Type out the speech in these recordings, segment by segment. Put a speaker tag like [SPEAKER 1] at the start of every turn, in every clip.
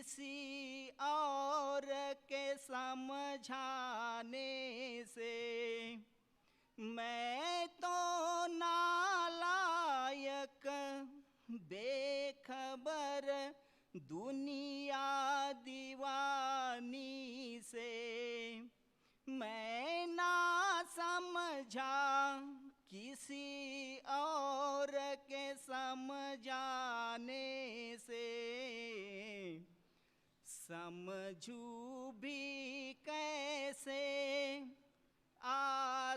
[SPEAKER 1] किसी और के समझाने से। मैं तो नालायक बेखबर दुनिया दीवानी से। मैं ना समझा किसी और के समझाने से। समझू भी कैसे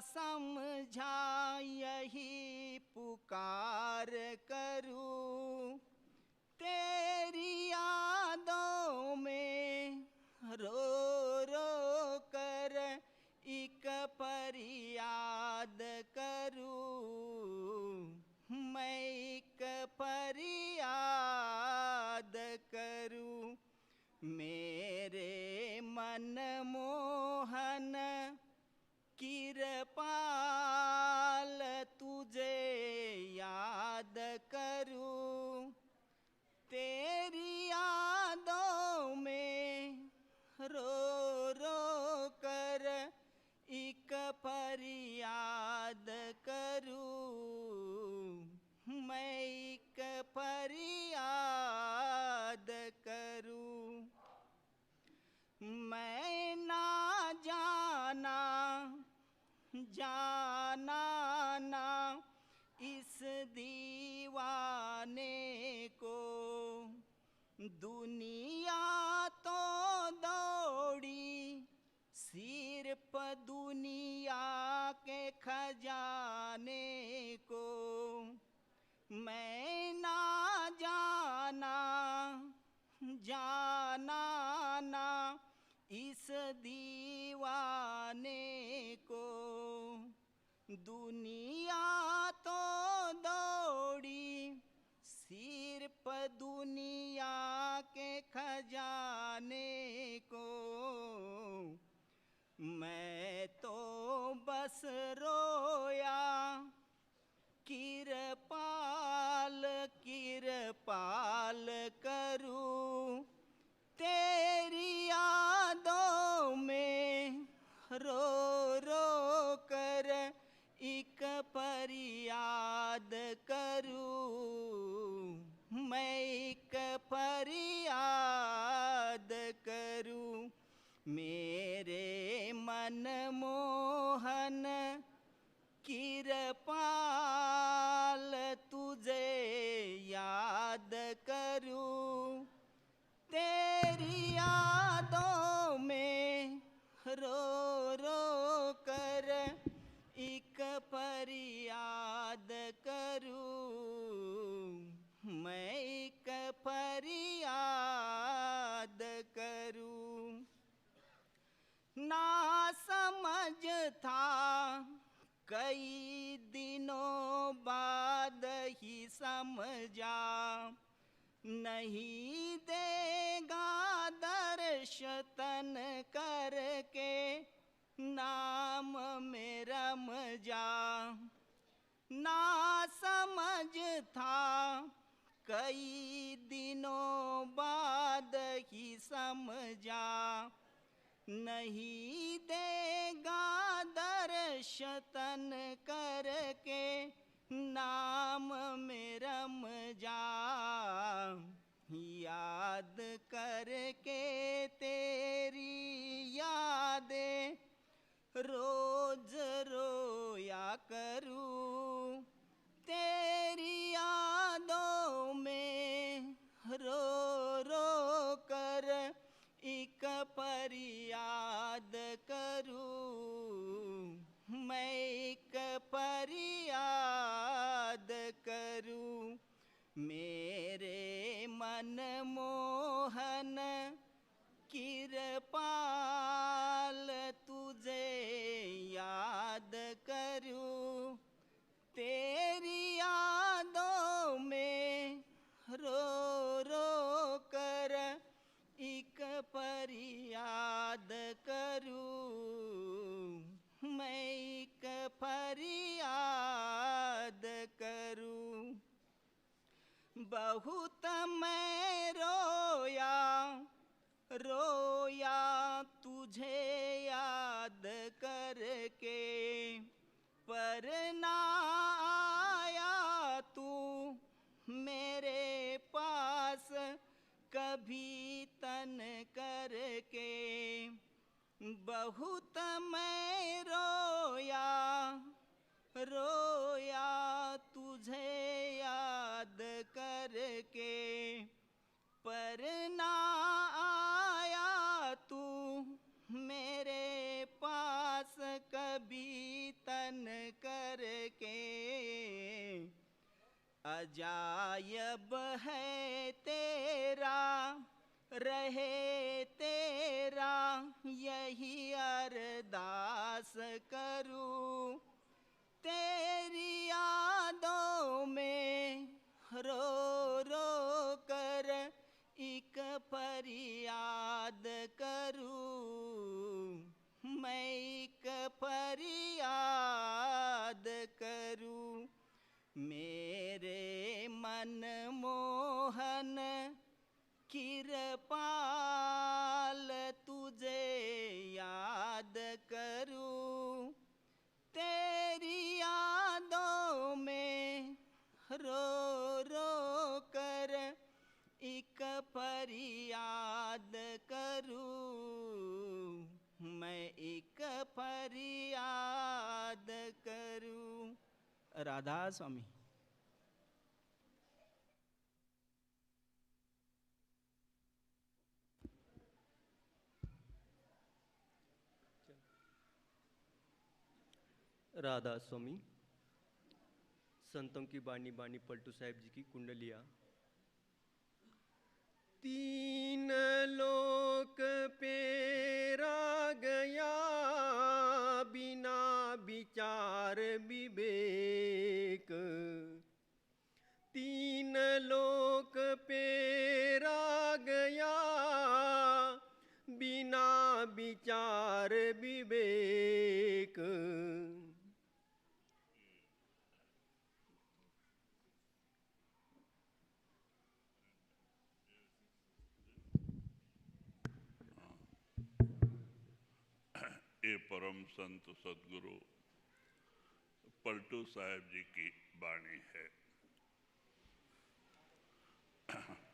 [SPEAKER 1] समझा यही पुकार करूं। तेरी यादों में रो रो कर एक फरियाद करूं। मैं एक फरियाद करूं। मेरे मन मोहन किरपाल तुझे याद करूं। तेरी यादों में रो रो कर एक फरियाद करूं। मैं एक फरियाद करूं। मैं ना जाना जाना ना इस दीवाने को। दुनिया तो दौड़ी सिर्फ दुनिया के खजाने को। मैं ना जाना जाना ना इस दीवाने को। दुनिया तो दौड़ी सिर्फ दुनिया के खजाने को। मैं तो बस रोया किरपाल किरपाल करूं। तेरी यादों में रो रो कर एक फरियाद करूं। मैं एक फरियाद करूं। मेरे मन मोहन किरपाल तुझे याद करूं। तेरी यादों में रो रो कर एक फरियाद करूं। मैं एक फरियाद करूं। ना समझ था कई दिनों बाद ही समझा। नहीं देगा दर्शन करके नाम में रम जा। ना समझ था कई दिनों बाद ही समझा। नहीं देगा दर्शन करके नाम में रम जा। याद करके तेरी यादें रोज रोया करूं। तेरी यादों में रो रो कर एक फरियाद करूं। मैं एक फरियाद करूं। मेरे मन मोहन किरपाल तुझे याद करूं। तेरी यादों में रो रो कर एक फरियाद करूं। मैं एक फरियाद करूं। बहुत मैं रोया कभी तन करके, बहुत मैं रोया रोया तुझे याद करके, पर ना आया तू मेरे पास कभी तन करके। अजायब है तेरा रहे तेरा यही अरदास करूं, तेरी यादों में रो रो कर एक फरियाद करूं, मैं एक फरियाद करूं। मेरे मन मोहन कृपाल तुझे याद करूं, तेरी यादों में रो रो कर एक फरियाद करूं, मैं एक फरियाद करूं। राधा स्वामी।
[SPEAKER 2] राधा स्वामी। संतों की बानी बानी पलटू साहिब जी की कुंडलिया। तीन लोक पेरा गया बिना विचार विवेक, तीन लोक पेरा गया बिना विचार विवेक।
[SPEAKER 3] ये परम संत सदगुरु पलटू साहिब जी की वाणी है।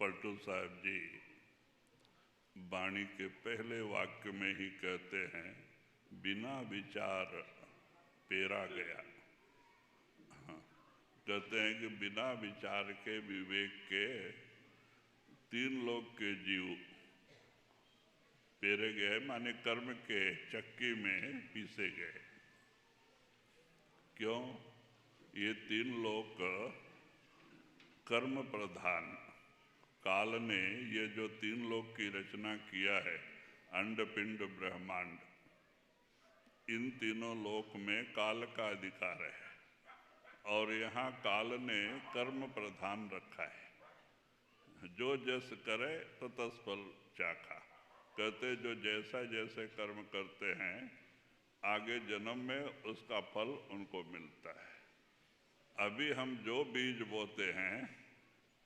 [SPEAKER 3] पलटू साहिब जी वाणी के पहले वाक्य में ही कहते हैं, बिना विचार पेरा गया। कहते हैं कि बिना विचार के विवेक के तीन लोग के जीव पेरे गए, माने कर्म के चक्की में पीसे गए। क्यों? ये तीन लोग कर्म प्रधान, काल ने ये जो तीन लोग की रचना किया है, अंड पिंड ब्रह्मांड, इन तीनों लोक में काल का अधिकार है और यहाँ काल ने कर्म प्रधान रखा है। जो जस करे तो तस फल चाखा। कहते जो जैसा जैसे कर्म करते हैं आगे जन्म में उसका फल उनको मिलता है। अभी हम जो बीज बोते हैं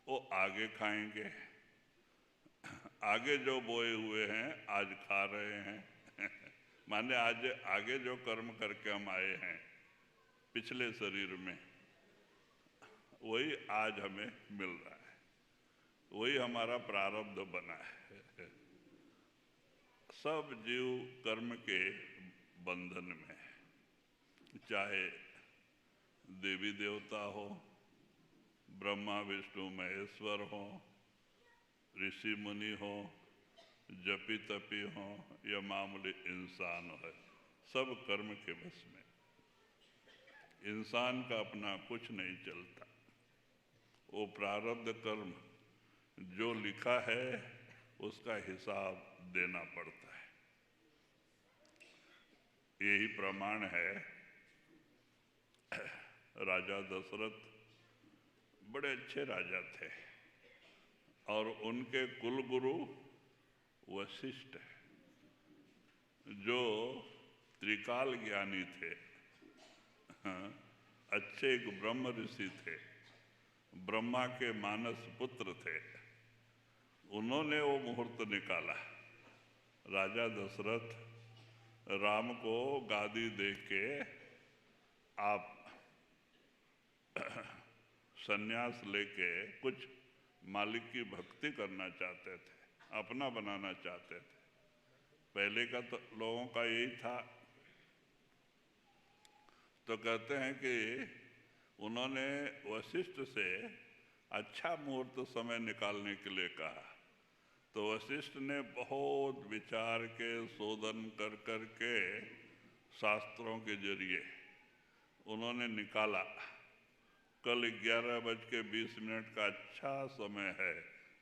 [SPEAKER 3] वो आगे खाएंगे, आगे जो बोए हुए हैं आज खा रहे हैं माने आज आगे जो कर्म करके हम आए हैं पिछले शरीर में, वही आज हमें मिल रहा है, वही हमारा प्रारब्ध बना है। सब जीव कर्म के बंधन में है, चाहे देवी देवता हो, ब्रह्मा विष्णु महेश्वर हो, ऋषि मुनि हो, जपी तपी हो या मामूली इंसान हो, सब कर्म के बस में। इंसान का अपना कुछ नहीं चलता, वो प्रारब्ध कर्म जो लिखा है उसका हिसाब देना पड़ता है। यही प्रमाण है। राजा दशरथ बड़े अच्छे राजा थे और उनके कुल गुरु वशिष्ठ जो त्रिकाल ज्ञानी थे, अच्छे एक ब्रह्म ऋषि थे, ब्रह्मा के मानस पुत्र थे। उन्होंने वो मुहूर्त निकाला। राजा दशरथ राम को गादी दे के आप संन्यास लेके कुछ मालिक की भक्ति करना चाहते थे, अपना बनाना चाहते थे। पहले का तो लोगों का यही था। तो कहते हैं कि उन्होंने वशिष्ठ से अच्छा मुहूर्त समय निकालने के लिए कहा। तो वशिष्ठ ने बहुत विचार के शोधन कर कर के शास्त्रों के जरिए उन्होंने निकाला, कल 11:20 का अच्छा समय है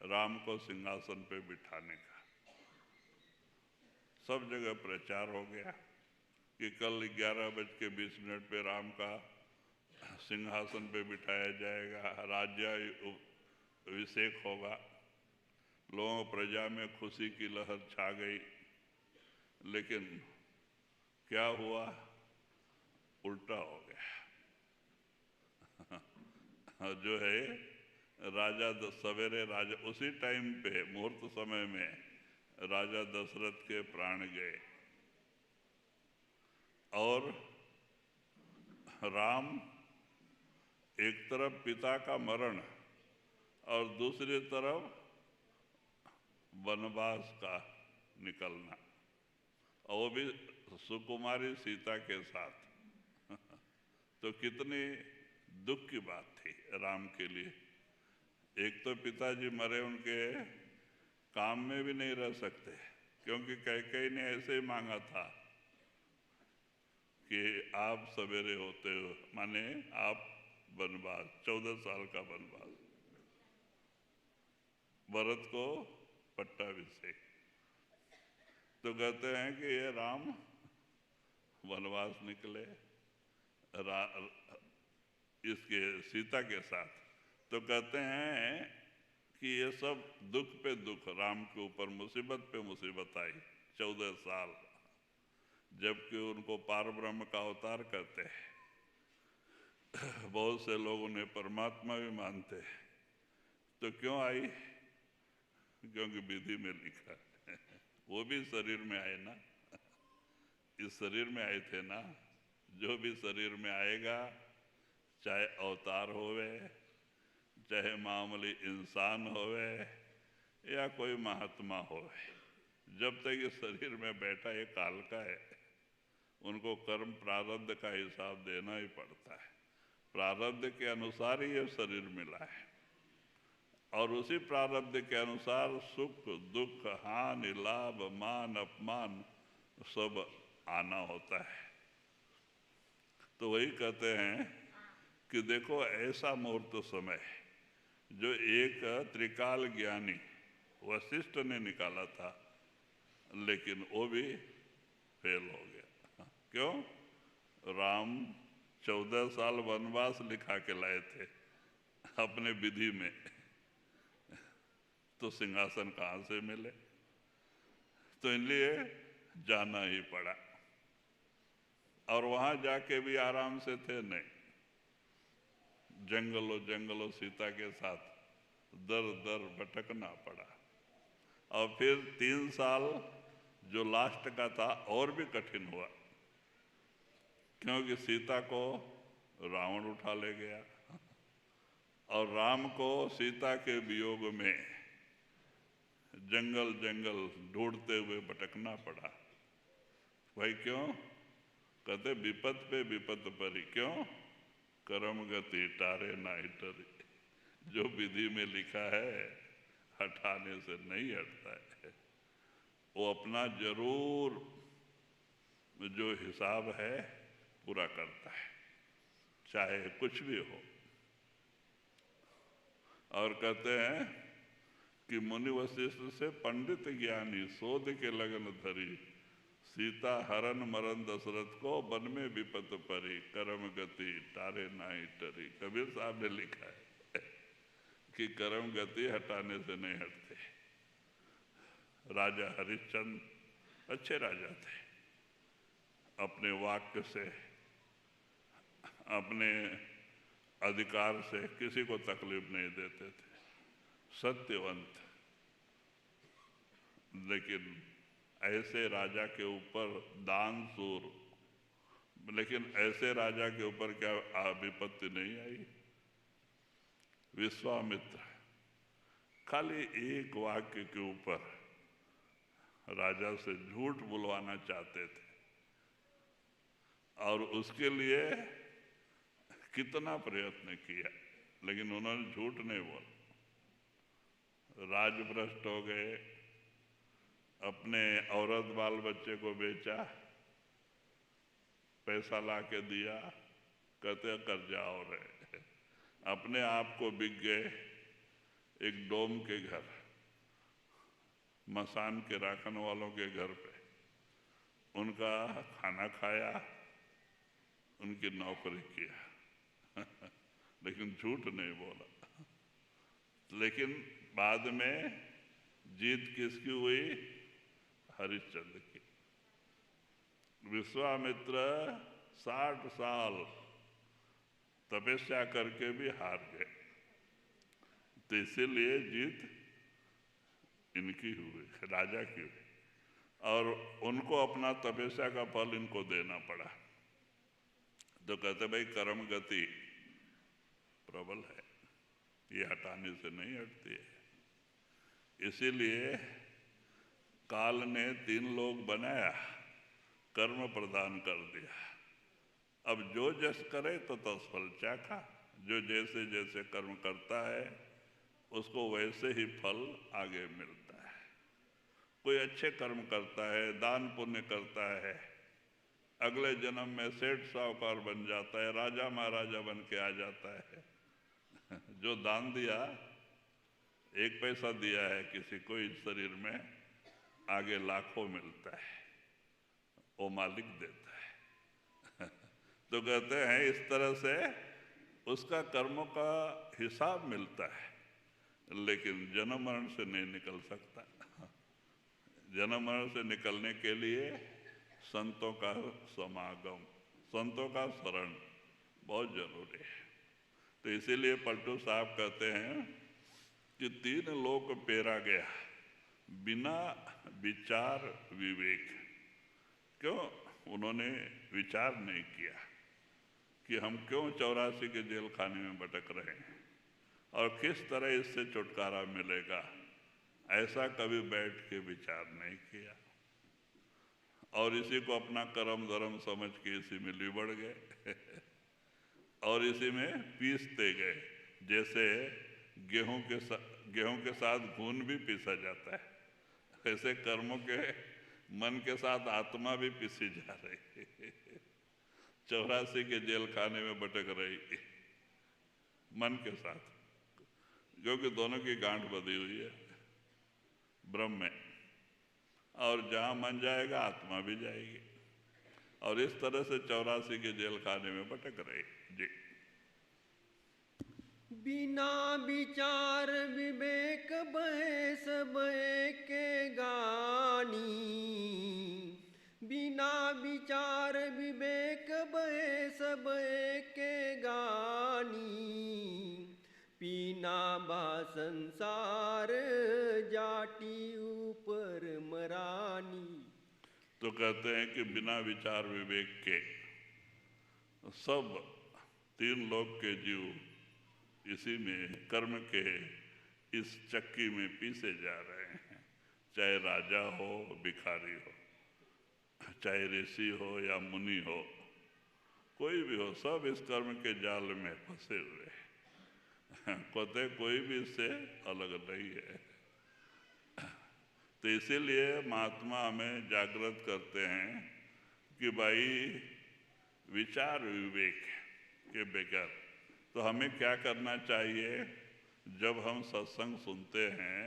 [SPEAKER 3] राम को सिंहासन पे बिठाने का। सब जगह प्रचार हो गया कि कल 11:20 पे राम का सिंहासन पे बिठाया जाएगा, राज्य अभिषेक होगा। लोगों प्रजा में खुशी की लहर छा गई। लेकिन क्या हुआ? उल्टा हो गया। जो है राजा सवेरे राजा उसी टाइम पे मुहूर्त समय में राजा दशरथ के प्राण गए और राम एक तरफ पिता का मरण और दूसरी तरफ वनवास का निकलना, और वो भी सुकुमारी सीता के साथ। तो कितनी दुख की बात थी राम के लिए। एक तो पिताजी मरे, उनके काम में भी नहीं रह सकते, क्योंकि कैकेयी ने ऐसे ही मांगा था कि आप सवेरे होते हो, माने आप वनवास, 14 साल का वनवास, भरत को पट्टाभिषेक। तो कहते हैं कि ये राम वनवास निकले इसके सीता के साथ। तो कहते हैं कि ये सब दुख पे दुख, राम के ऊपर मुसीबत पे मुसीबत आई 14 साल, जबकि उनको पारब्रह्म का अवतार कहते हैं। बहुत से लोग उन्हें परमात्मा भी मानते हैं। तो क्यों आई? क्योंकि विधि में लिखा है। वो भी शरीर में आए ना, इस शरीर में आए थे ना। जो भी शरीर में आएगा, चाहे अवतार होवे, चाहे मामूली इंसान होवे या कोई महात्मा होवे, जब तक ये शरीर में बैठा ये काल का है, उनको कर्म प्रारब्ध का हिसाब देना ही पड़ता है। प्रारब्ध के अनुसार ही ये शरीर मिला है, और उसी प्रारब्ध के अनुसार सुख दुख हानि लाभ मान अपमान सब आना होता है। तो वही कहते हैं कि देखो ऐसा मुहूर्त समय जो एक त्रिकाल ज्ञानी वशिष्ठ ने निकाला था, लेकिन वो भी फेल हो गया। क्यों? राम 14 साल वनवास लिखा के लाए थे अपने विधि में, तो सिंहासन कहाँ से मिले? तो इसलिए जाना ही पड़ा। और वहां जाके भी आराम से थे नहीं, जंगलों सीता के साथ दर दर भटकना पड़ा। और फिर 3 साल जो लास्ट का था और भी कठिन हुआ, क्योंकि सीता को रावण उठा ले गया और राम को सीता के वियोग में जंगल जंगल ढूंढते हुए भटकना पड़ा। भाई क्यों? कहते विपत पे विपत परी। क्यों? कर्म गति टारे ना टरी। जो विधि में लिखा है हटाने से नहीं हटता है। वो अपना जरूर जो हिसाब है पूरा करता है, चाहे कुछ भी हो। और कहते हैं कि मुनि वशिष्ठ से पंडित ज्ञानी शोध के लगन धरी, सीता हरण मरण दशरथ को वन में विपत परी, कर्म गति टारे नाई टरी। कबीर साहब ने लिखा है कि कर्म गति हटाने से नहीं हटते। राजा हरिश्चंद्र अच्छे राजा थे, अपने वाक्य से अपने अधिकार से किसी को तकलीफ नहीं देते थे, सत्यवंत। लेकिन ऐसे राजा के ऊपर दानशूर, लेकिन ऐसे राजा के ऊपर क्या विपत्ति नहीं आई? विश्वामित्र खाली एक वाक्य के ऊपर राजा से झूठ बुलवाना चाहते थे, और उसके लिए कितना प्रयत्न किया, लेकिन उन्होंने झूठ नहीं बोला। राजभ्रष्ट हो गए, अपने औरत बाल बच्चे को बेचा, पैसा ला के दिया, कहते कर जाओ रहे, अपने आप को बिक गए एक डोम के घर, मसान के राखन वालों के घर पे, उनका खाना खाया, उनकी नौकरी किया लेकिन झूठ नहीं बोला। लेकिन बाद में जीत किसकी हुई? हरिश्चंद्र की। विश्वामित्र 60 साल तपस्या करके भी हार गए, तो इसीलिए जीत इनकी हुई, राजा की हुई, और उनको अपना तपस्या का फल इनको देना पड़ा। तो कहते भाई कर्म गति प्रबल है, ये हटाने से नहीं हटती है। इसीलिए काल ने 3 लोक बनाया, कर्म प्रदान कर दिया। अब जो जस करे तो तत्फल चाखा, जो जैसे जैसे कर्म करता है उसको वैसे ही फल आगे मिलता है। कोई अच्छे कर्म करता है, दान पुण्य करता है, अगले जन्म में सेठ साहूकार बन जाता है, राजा महाराजा बन के आ जाता है। जो दान दिया, 1 पैसा दिया है किसी को इस शरीर में, आगे लाखों मिलता है, वो मालिक देता है तो कहते हैं इस तरह से उसका कर्मों का हिसाब मिलता है, लेकिन जन्म मरण से नहीं निकल सकता। जन्म मरण से निकलने के लिए संतों का समागम, संतों का शरण बहुत जरूरी है। तो इसीलिए पलटू साहब कहते हैं कि 3 लोक पेरा गया बिना विचार विवेक। क्यों? उन्होंने विचार नहीं किया कि हम क्यों 84 के जेल खाने में भटक रहे हैं और किस तरह इससे छुटकारा मिलेगा, ऐसा कभी बैठ के विचार नहीं किया, और इसी को अपना कर्म धर्म समझ के इसी में लिबड़ गए और इसी में पीसते गए। जैसे गेहूं के साथ घून भी पीसा जाता है, ऐसे कर्मों के मन के साथ आत्मा भी पीसी जा रही है 84 के जेल खाने में भटक रही मन के साथ, क्योंकि दोनों की गांठ बंधी हुई है ब्रह्म में, और जहां मन जाएगा आत्मा भी जाएगी, और इस तरह से 84 के जेल खाने में भटक रही। जी।
[SPEAKER 2] बिना विचार विवेक बहे सब के गानी, बिना विचार विवेक बहे सब के गानी, पीना बा संसार जाटी ऊपर मरानी।
[SPEAKER 3] तो कहते हैं कि बिना विचार विवेक के सब 3 लोक के जीव इसी में कर्म के इस चक्की में पीसे जा रहे हैं, चाहे राजा हो भिखारी हो, चाहे ऋषि हो या मुनि हो, कोई भी हो, सब इस कर्म के जाल में फंसे हुए हैं। कहते कोई भी इससे अलग नहीं है। तो इसीलिए महात्मा हमें जागृत करते हैं कि भाई विचार विवेक के बगैर तो हमें क्या करना चाहिए। जब हम सत्संग सुनते हैं,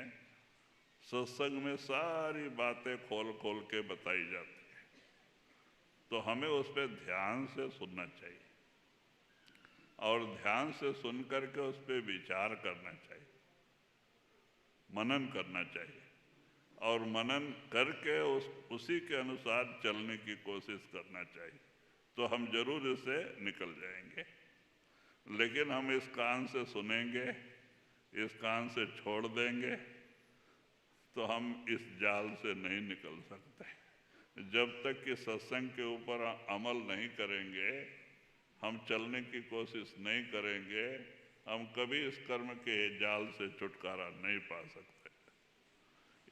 [SPEAKER 3] सत्संग में सारी बातें खोल खोल के बताई जाती है, तो हमें उस पर ध्यान से सुनना चाहिए और ध्यान से सुन करके उस पर विचार करना चाहिए, मनन करना चाहिए, और मनन करके उसी के अनुसार चलने की कोशिश करना चाहिए, तो हम जरूर इससे निकल जाएंगे। लेकिन हम इस कान से सुनेंगे, इस कान से छोड़ देंगे, तो हम इस जाल से नहीं निकल सकते। जब तक कि सत्संग के ऊपर अमल नहीं करेंगे, हम चलने की कोशिश नहीं करेंगे, हम कभी इस कर्म के जाल से छुटकारा नहीं पा सकते।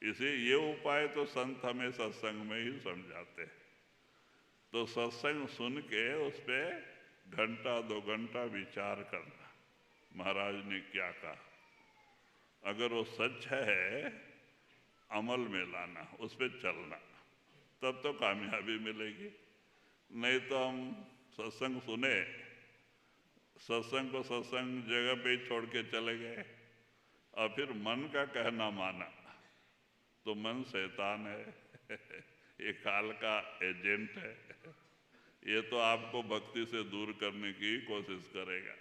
[SPEAKER 3] इसे ये उपाय तो संत हमें सत्संग में ही समझाते हैं। तो सत्संग सुन के उस पर घंटा 2 घंटा विचार करना, महाराज ने क्या कहा, अगर वो सच है अमल में लाना, उस पर चलना, तब तो कामयाबी मिलेगी। नहीं तो हम सत्संग सुने, सत्संग को सत्संग जगह पे ही छोड़ के चले गए और फिर मन का कहना माना, तो मन शैतान है, ये काल का एजेंट है। ये तो आपको भक्ति से दूर करने की कोशिश करेगा,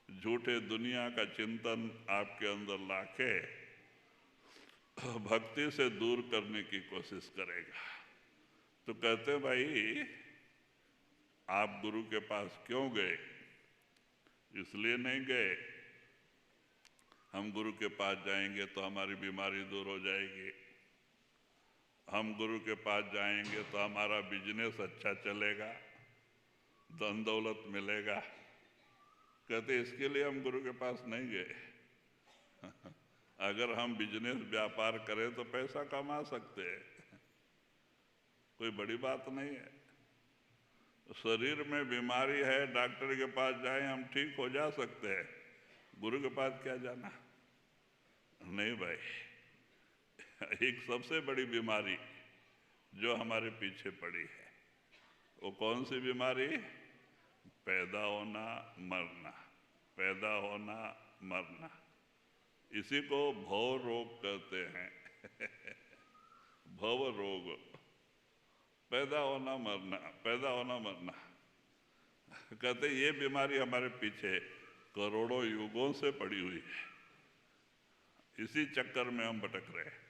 [SPEAKER 3] झूठे दुनिया का चिंतन आपके अंदर लाके भक्ति से दूर करने की कोशिश करेगा। तो कहते भाई आप गुरु के पास क्यों गए? इसलिए नहीं गए हम गुरु के पास जाएंगे तो हमारी बीमारी दूर हो जाएगी, हम गुरु के पास जाएंगे तो हमारा बिजनेस अच्छा चलेगा, धन दौलत मिलेगा। कहते इसके लिए हम गुरु के पास नहीं गए। अगर हम बिजनेस व्यापार करें तो पैसा कमा सकते हैं, कोई बड़ी बात नहीं है। शरीर में बीमारी है, डॉक्टर के पास जाएं, हम ठीक हो जा सकते हैं, गुरु के पास क्या जाना? नहीं भाई, एक सबसे बड़ी बीमारी जो हमारे पीछे पड़ी है, वो कौन सी बीमारी? पैदा होना मरना, पैदा होना मरना। इसी को भव रोग कहते हैं। भव रोग, पैदा होना मरना, पैदा होना मरना। कहते ये बीमारी हमारे पीछे करोड़ों युगों से पड़ी हुई है, इसी चक्कर में हम भटक रहे हैं।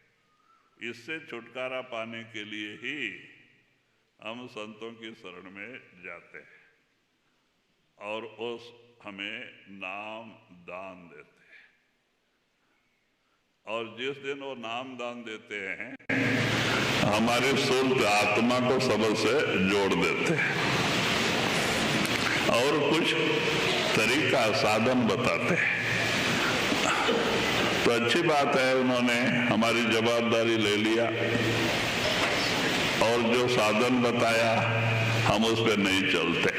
[SPEAKER 3] इससे छुटकारा पाने के लिए ही हम संतों की शरण में जाते हैं और उस हमें नाम दान देते हैं। और जिस दिन वो नाम दान देते हैं, हमारे शुद्ध आत्मा को सबसे जोड़ देते हैं और कुछ तरीका साधन बताते हैं। तो अच्छी बात है, उन्होंने हमारी जवाबदारी ले लिया और जो साधन बताया हम उस पर नहीं चलते।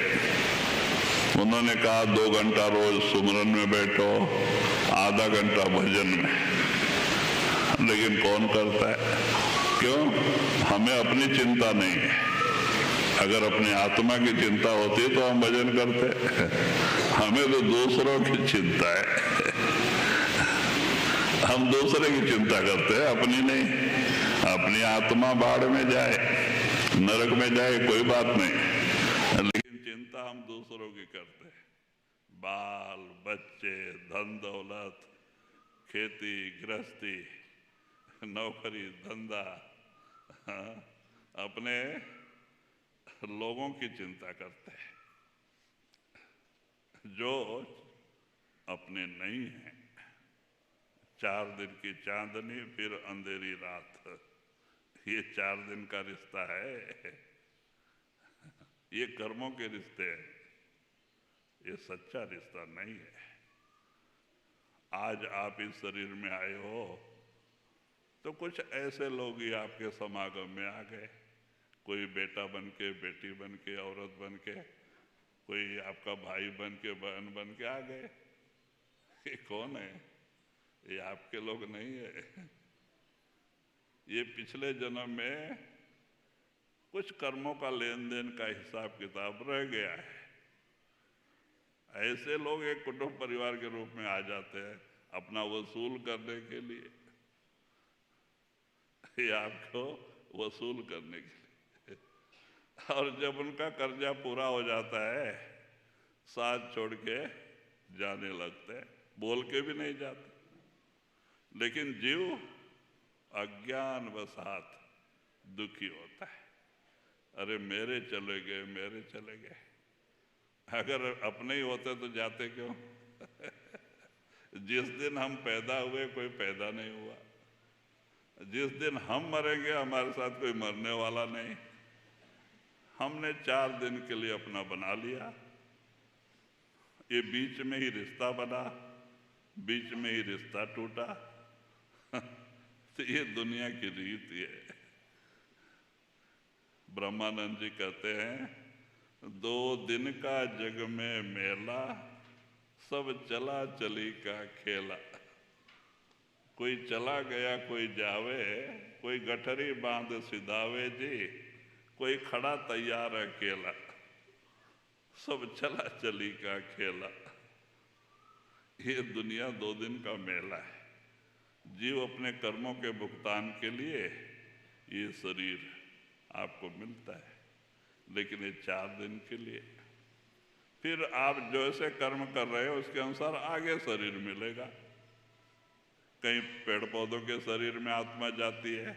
[SPEAKER 3] उन्होंने कहा 2 घंटा रोज सुमरन में बैठो, आधा घंटा भजन में, लेकिन कौन करता है? क्यों? हमें अपनी चिंता नहीं है। अगर अपनी आत्मा की चिंता होती तो हम भजन करते। हमें तो दूसरों की चिंता है, हम दूसरे की चिंता करते हैं, अपनी नहीं। अपनी आत्मा बाढ़ में जाए, नरक में जाए, कोई बात नहीं, लेकिन चिंता हम दूसरों की करते हैं। बाल बच्चे, धन दौलत, खेती गृहस्थी, नौकरी धंधा, अपने लोगों की चिंता करते हैं जो अपने नहीं है। 4 दिन की चांदनी फिर अंधेरी रात, ये 4 दिन का रिश्ता है। ये कर्मों के रिश्ते हैं, ये सच्चा रिश्ता नहीं है। आज आप इस शरीर में आए हो तो कुछ ऐसे लोग ही आपके समागम में आ गए, कोई बेटा बन के, बेटी बन के, औरत बन के, कोई आपका भाई बन के, बहन बन के आ गए। ये कौन है? ये आपके लोग नहीं है। ये पिछले जन्म में कुछ कर्मों का लेन देन का हिसाब किताब रह गया है। ऐसे लोग एक कुटुंब परिवार के रूप में आ जाते हैं अपना वसूल करने के लिए, ये आपको वसूल करने के लिए। और जब उनका कर्जा पूरा हो जाता है, साथ छोड़ के जाने लगते हैं, बोल के भी नहीं जाते। लेकिन जीव अज्ञान वसात दुखी होता है, अरे मेरे चले गए, मेरे चले गए। अगर अपने ही होते तो जाते क्यों? जिस दिन हम पैदा हुए कोई पैदा नहीं हुआ, जिस दिन हम मरेंगे हमारे साथ कोई मरने वाला नहीं। हमने 4 दिन के लिए अपना बना लिया, ये बीच में ही रिश्ता बना, बीच में ही रिश्ता टूटा। तो ये दुनिया की रीत है। ब्रह्मानंद जी कहते हैं, 2 दिन का जग में मेला, सब चला चली का खेला। कोई चला गया कोई जावे, कोई गठरी बांध सिधावे जी, कोई खड़ा तैयार अकेला, सब चला चली का खेला। ये दुनिया 2 दिन का मेला है। जीव अपने कर्मों के भुगतान के लिए ये शरीर आपको मिलता है, लेकिन ये 4 दिन के लिए। फिर आप जैसे कर्म कर रहे हो उसके अनुसार आगे शरीर मिलेगा। कहीं पेड़ पौधों के शरीर में आत्मा जाती है,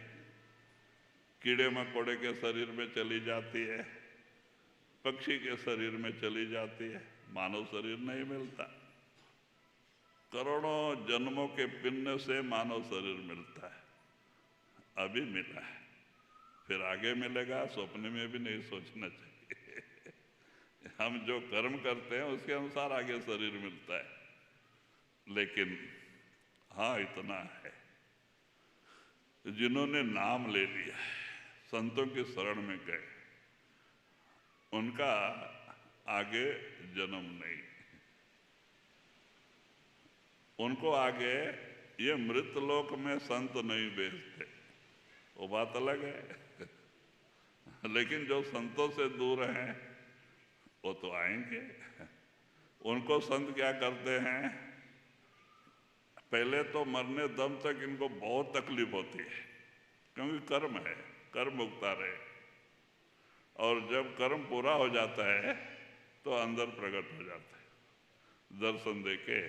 [SPEAKER 3] कीड़े मकोड़े के शरीर में चली जाती है, पक्षी के शरीर में चली जाती है, मानव शरीर नहीं मिलता। करोड़ों जन्मों के पुण्य से मानव शरीर मिलता है, अभी मिला है, फिर आगे मिलेगा, स्वप्न में भी नहीं सोचना चाहिए। हम जो कर्म करते हैं उसके अनुसार आगे शरीर मिलता है। लेकिन हाँ, इतना है, जिन्होंने नाम ले लिया, संतों की शरण में गए, उनका आगे जन्म नहीं। उनको आगे ये मृत लोक में संत नहीं भेजते, वो बात अलग है। लेकिन जो संतों से दूर हैं वो तो आएंगे। उनको संत क्या करते हैं, पहले तो मरने दम तक इनको बहुत तकलीफ होती है, क्योंकि कर्म है, कर्म भुगता रहे। और जब कर्म पूरा हो जाता है तो अंदर प्रकट हो जाता है, दर्शन देके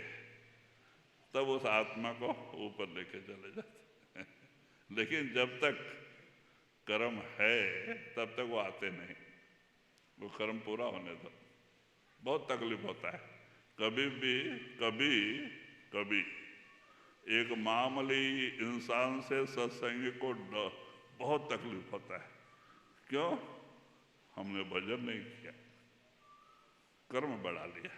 [SPEAKER 3] तब उस आत्मा को ऊपर लेके चले जाते हैं। लेकिन जब तक कर्म है तब तक वो आते नहीं, वो कर्म पूरा होने दो। बहुत तकलीफ होता है। कभी एक मामूली इंसान से सत्संग को बहुत तकलीफ होता है। क्यों? हमने भजन नहीं किया, कर्म बढ़ा लिया,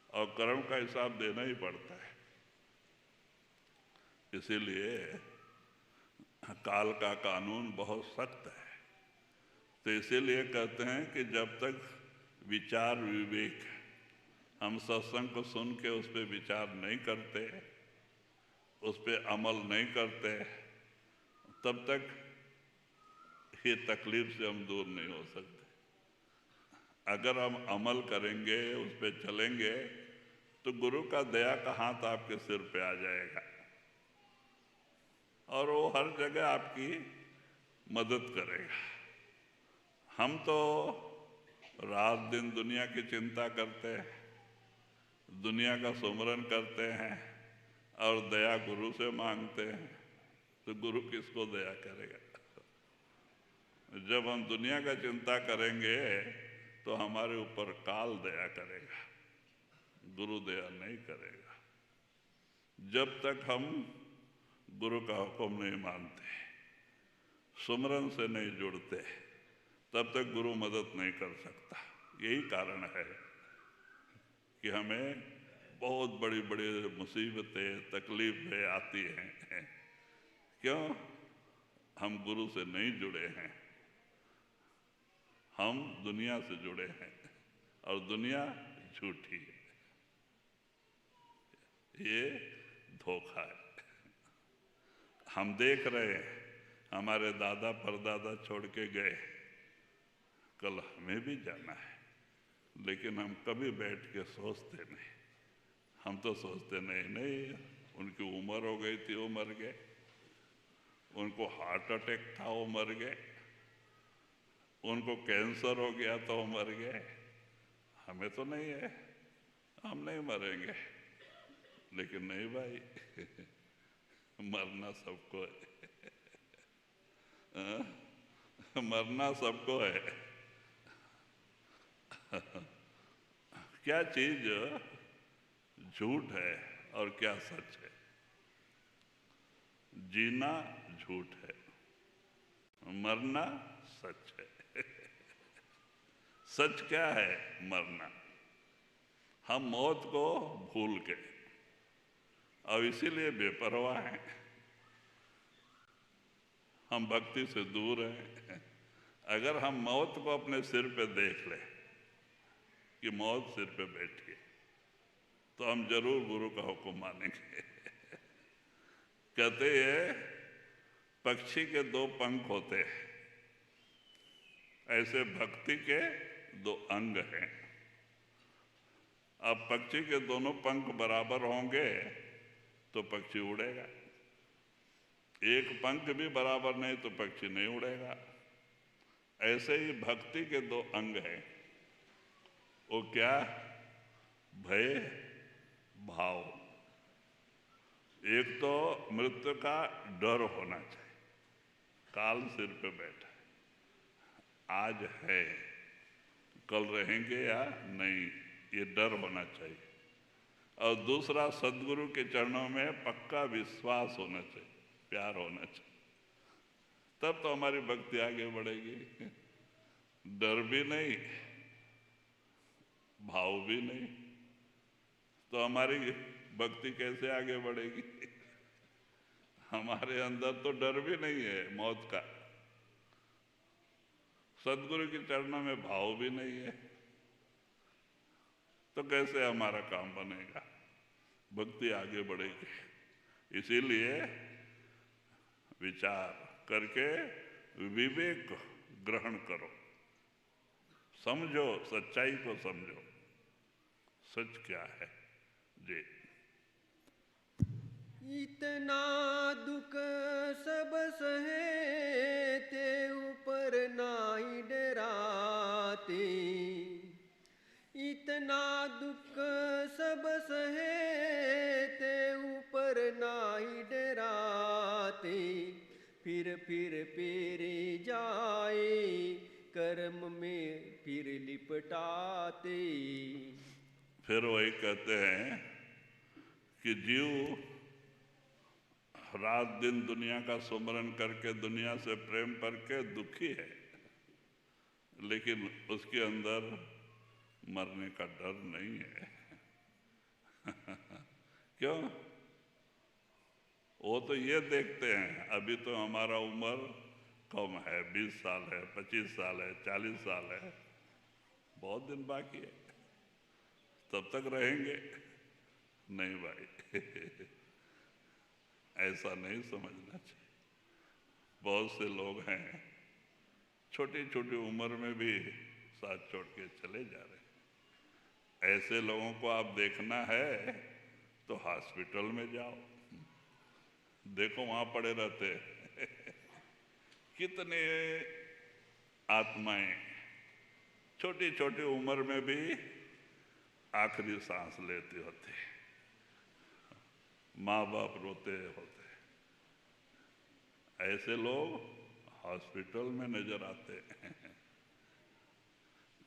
[SPEAKER 3] और कर्म का हिसाब देना ही पड़ता है। इसीलिए काल का कानून बहुत सख्त है। तो इसीलिए कहते हैं कि जब तक विचार विवेक, हम सत्संग को सुन के उस पर विचार नहीं करते, उस पर अमल नहीं करते, तब तक ये तकलीफ से हम दूर नहीं हो सकते। अगर हम अमल करेंगे, उस पर चलेंगे, तो गुरु का दया का हाथ आपके सिर पे आ जाएगा और वो हर जगह आपकी मदद करेगा। हम तो रात दिन दुनिया की चिंता करते हैं, दुनिया का सुमरन करते हैं और दया गुरु से मांगते हैं, तो गुरु किसको दया करेगा? जब हम दुनिया का चिंता करेंगे तो हमारे ऊपर काल दया करेगा, गुरु दया नहीं करेगा। जब तक हम गुरु का हुक्म नहीं मानते, सुमरन से नहीं जुड़ते, तब तक गुरु मदद नहीं कर सकता। यही कारण है कि हमें बहुत बड़ी बड़ी मुसीबतें, तकलीफें आती हैं। क्यों? हम गुरु से नहीं जुड़े हैं, हम दुनिया से जुड़े हैं, और दुनिया झूठी है, ये धोखा है। हम देख रहे हैं, हमारे दादा परदादा छोड़ के गए, कल हमें भी जाना है, लेकिन हम कभी बैठ के सोचते नहीं। हम तो सोचते नहीं, उनकी उम्र हो गई थी, वो मर गए, उनको हार्ट अटैक था, वो मर गए, उनको कैंसर हो गया तो वो मर गए। हमें तो नहीं है, हम नहीं मरेंगे। लेकिन नहीं भाई, मरना सबको है। मरना सबको है। क्या चीज झूठ है और क्या सच है? जीना झूठ है, मरना सच है। सच क्या है? मरना। हम मौत को भूल के, और इसीलिए बेपरवाह हैं, हम भक्ति से दूर हैं। अगर हम मौत को अपने सिर पे देख ले कि मौत सिर पे बैठी है, तो हम जरूर गुरु का हुक्म मानेंगे। कहते हैं पक्षी के दो पंख होते हैं, ऐसे भक्ति के दो अंग हैं। अब पक्षी के दोनों पंख बराबर होंगे तो पक्षी उड़ेगा, एक पंख भी बराबर नहीं तो पक्षी नहीं उड़ेगा। ऐसे ही भक्ति के दो अंग हैं, वो क्या? भय, भाव। एक तो मृत्यु का डर होना चाहिए, काल सिर पे बैठा है, आज है कल रहेंगे या नहीं, ये डर होना चाहिए। और दूसरा सद्गुरु के चरणों में पक्का विश्वास होना चाहिए, प्यार होना चाहिए, तब तो हमारी भक्ति आगे बढ़ेगी। डर भी नहीं, भाव भी नहीं, तो हमारी भक्ति कैसे आगे बढ़ेगी? हमारे अंदर तो डर भी नहीं है मौत का, सद्गुरु के चरणों में भाव भी नहीं है, तो कैसे हमारा काम बनेगा, भक्ति आगे बढ़ेगी? इसीलिए विचार करके विवेक ग्रहण करो, समझो, सच्चाई को समझो, सच क्या है जी।
[SPEAKER 2] इतना दुख सब सहे ते ऊपर नाई डराते, इतना दुख सब सहे ते ऊपर नाई डराते, फिर पेरे जाए कर्म में फिर लिपटाते।
[SPEAKER 3] फिर वही कहते हैं कि जीव रात दिन दुनिया का सुमरन करके दुनिया से प्रेम करके दुखी है, लेकिन उसके अंदर मरने का डर नहीं है। क्यों? वो तो ये देखते हैं अभी तो हमारा उम्र कम है, 20 साल है, 25 साल है, 40 साल है, बहुत दिन बाकी है, तब तक रहेंगे। नहीं भाई, ऐसा नहीं समझना चाहिए। बहुत से लोग हैं छोटी छोटी उम्र में भी साथ छोड़ के चले जा रहे हैं। ऐसे लोगों को आप देखना है तो हॉस्पिटल में जाओ, देखो वहां पड़े रहते कितने आत्माएं छोटी छोटी उम्र में भी आखिरी सांस लेते होते, माँ बाप रोते होते, ऐसे लोग हॉस्पिटल में नजर आते हैं।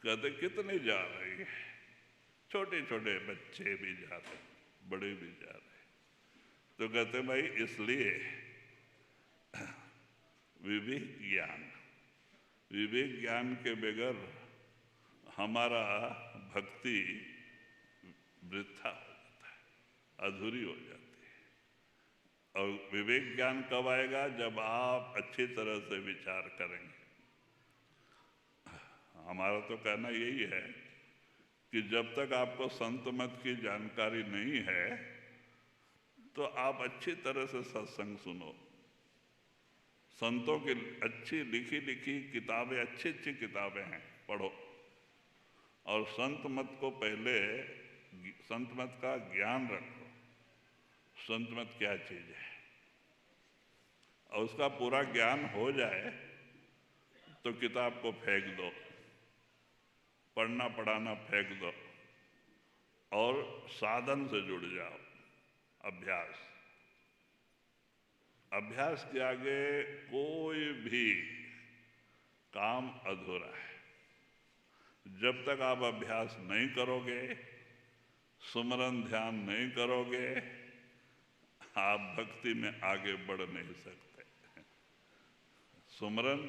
[SPEAKER 3] कहते कितने जा रही है, छोटे छोटे बच्चे भी जा रहे, बड़े भी जा रहे। तो कहते भाई इसलिए विवेक ज्ञान के बगैर हमारा भक्ति वृथा हो जाता है, अधूरी हो जाती है। और विवेक ज्ञान कब आएगा? जब आप अच्छी तरह से विचार करेंगे। हमारा तो कहना यही है कि जब तक आपको संत मत की जानकारी नहीं है तो आप अच्छी तरह से सत्संग सुनो, संतों की अच्छी लिखी किताबें, अच्छी किताबें हैं, पढ़ो, और संत मत को पहले, संत मत का ज्ञान रखो, संत मत क्या चीज है, और उसका पूरा ज्ञान हो जाए तो किताब को फेंक दो, पढ़ना पढ़ाना फेंक दो, और साधन से जुड़ जाओ। अभ्यास के आगे कोई भी काम अधूरा है। जब तक आप अभ्यास नहीं करोगे, सुमरन ध्यान नहीं करोगे, आप भक्ति में आगे बढ़ नहीं सकते। सुमरन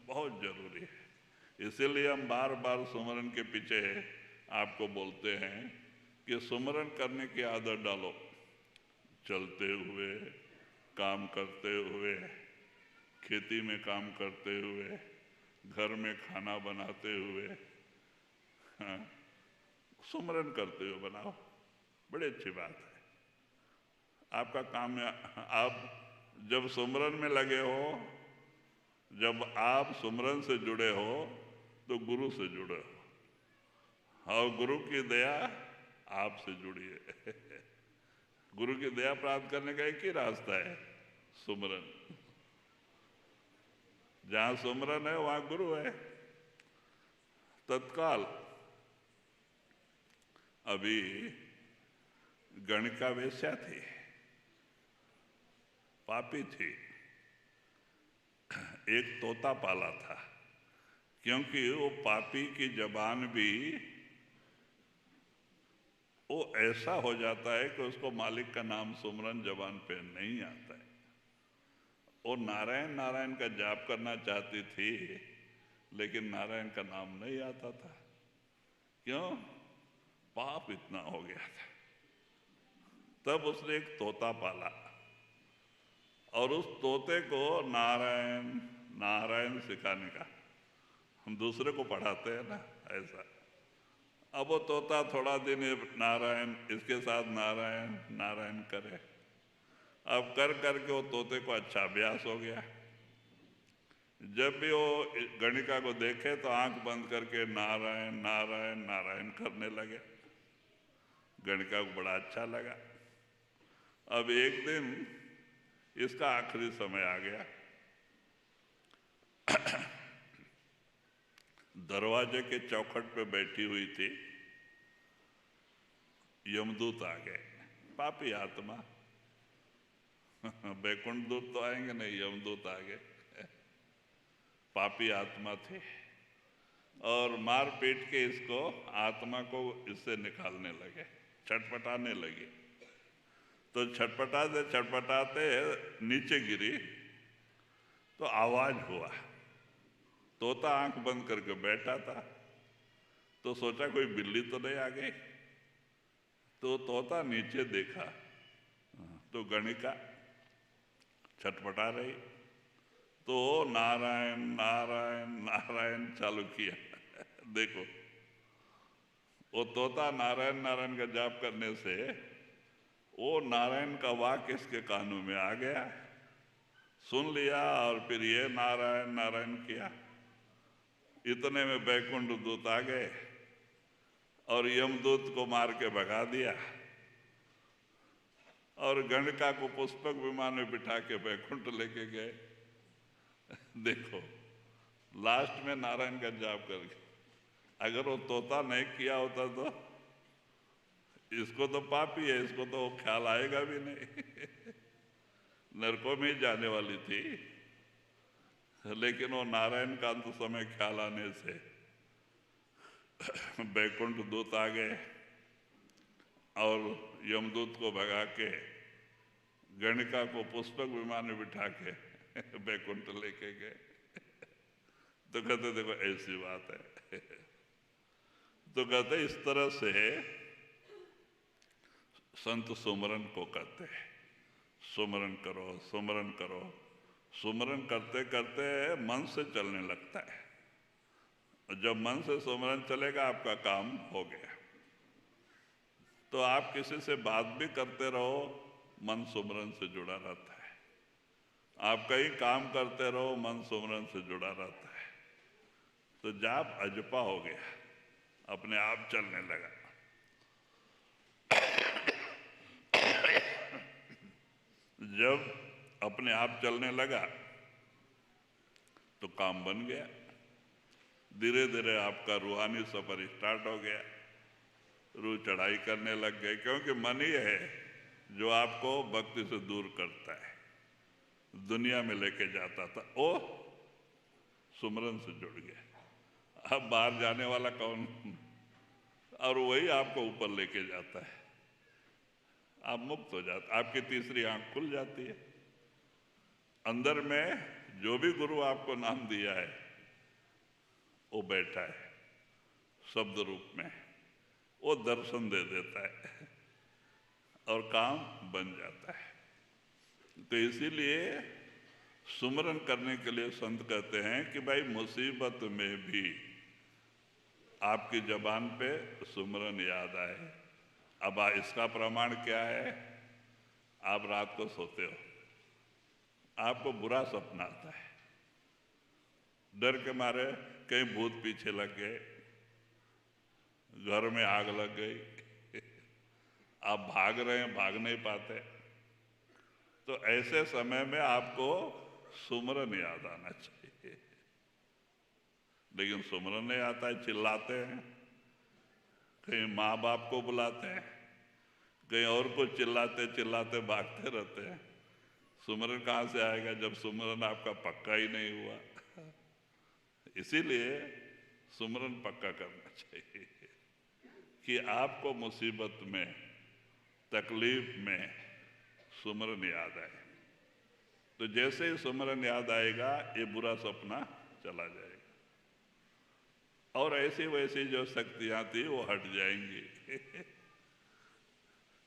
[SPEAKER 3] बहुत जरूरी है, इसीलिए हम बार बार सुमरन के पीछे आपको बोलते हैं कि सुमरन करने की आदत डालो, चलते हुए, काम करते हुए, खेती में काम करते हुए, घर में खाना बनाते हुए, हाँ, सुमरन करते हुए बनाओ, बड़ी अच्छी बात है। आपका काम है, आप जब सुमरन में लगे हो, जब आप सुमरन से जुड़े हो तो गुरु से जुड़े हो, और गुरु की दया आपसे जुड़ी है। गुरु की दया प्राप्त करने का एक ही रास्ता है, सुमरन। जहां सुमरन है वहां गुरु है तत्काल। अभी गणिका वेश्या थी, पापी थी, एक तोता पाला था, क्योंकि वो पापी की जबान भी वो ऐसा हो जाता है कि उसको मालिक का नाम सुमरन जबान पे नहीं आता है। वो नारायण नारायण का जाप करना चाहती थी, लेकिन नारायण का नाम नहीं आता था। क्यों? पाप इतना हो गया था। तब उसने एक तोता पाला और उस तोते को नारायण नारायण सिखाने का, हम दूसरे को पढ़ाते हैं ना ऐसा। अब वो तोता थोड़ा दिन नारायण, इसके साथ नारायण नारायण करे, अब कर करके वो तोते को अच्छा अभ्यास हो गया। जब भी वो गणिका को देखे तो आंख बंद करके नारायण नारायण नारायण करने लगे। गणिका को बड़ा अच्छा लगा। अब एक दिन इसका आखिरी समय आ गया। दरवाजे के चौखट पे बैठी हुई थी, यमदूत आ गए। पापी आत्मा, बैकुंठ दूत तो आएंगे नहीं, यमदूत आ गए। पापी आत्मा थे और मार पीट के इसको, आत्मा को इससे निकालने लगे, छटपटाने लगे। तो छटपटाते छटपटाते नीचे गिरी तो आवाज हुआ। तोता आंख बंद करके बैठा था, तो सोचा कोई बिल्ली तो नहीं आ गई। तो तोता नीचे देखा तो गणिका छटपटा रही, तो नारायण नारायण नारायण चालू किया। देखो, वो तोता नारायण नारायण का जाप करने से वो नारायण का वाक्य इसके कानों में आ गया, सुन लिया और फिर ये नारायण नारायण किया। इतने में बैकुंठ दूत आ गए और यमदूत को मार के भगा दिया और गणिका को पुष्पक विमान में बिठा के बैकुंठ लेके गए। देखो, लास्ट में नारायण का जाप करके, अगर वो तोता नहीं किया होता तो इसको तो पापी है, इसको तो ख्याल आएगा भी नहीं। नरकों में ही जाने वाली थी, लेकिन वो नारायण का अंत समय ख्याल आने से बैकुंठ दूत आ गए और यमदूत को भगा के गणिका को पुष्पक विमान में बिठा के बैकुंठ लेके गए। तो कहते देखो ऐसी बात है। तो कहते इस तरह से संत सुमरन को करते हैं। सुमरन करो, सुमरन करो। सुमरन करते करते मन से चलने लगता है। जब मन से सुमरन चलेगा आपका काम हो गया। तो आप किसी से बात भी करते रहो, मन सुमरन से जुड़ा रहता है। आप कहीं काम करते रहो, मन सुमरन से जुड़ा रहता है। तो जाप अजपा हो गया, अपने आप चलने लगा। जब अपने आप चलने लगा तो काम बन गया। धीरे धीरे आपका रूहानी सफर स्टार्ट हो गया। रूह चढ़ाई करने लग गए, क्योंकि मन ही है जो आपको भक्ति से दूर करता है, दुनिया में लेके जाता था। ओ सुमरन से जुड़ गया। अब बाहर जाने वाला कौन? और वही आपको ऊपर लेके जाता है। आप मुक्त हो जाते, आपकी तीसरी आंख खुल जाती है। अंदर में जो भी गुरु आपको नाम दिया है वो बैठा है शब्द रूप में। वो दर्शन दे देता है और काम बन जाता है। तो इसीलिए सुमरन करने के लिए संत कहते हैं कि भाई मुसीबत में भी आपकी जबान पे सुमरन याद आए। अब इसका प्रमाण क्या है? आप रात को सोते हो, आपको बुरा सपना आता है, डर के मारे कहीं भूत पीछे लग गए, घर में आग लग गई, आप भाग रहे हैं, भाग नहीं पाते, तो ऐसे समय में आपको सुमरन याद आना चाहिए। लेकिन सुमरन नहीं आता है, चिल्लाते हैं, कहीं माँ बाप को बुलाते हैं, कहीं और को चिल्लाते चिल्लाते भागते रहते हैं। सुमरन कहाँ से आएगा जब सुमरन आपका पक्का ही नहीं हुआ? इसीलिए सुमरन पक्का करना चाहिए कि आपको मुसीबत में, तकलीफ में सुमरन याद आए। तो जैसे ही सुमरन याद आएगा, ये बुरा सपना चला जाएगा और ऐसी वैसी जो शक्तियां थी वो हट जाएंगी।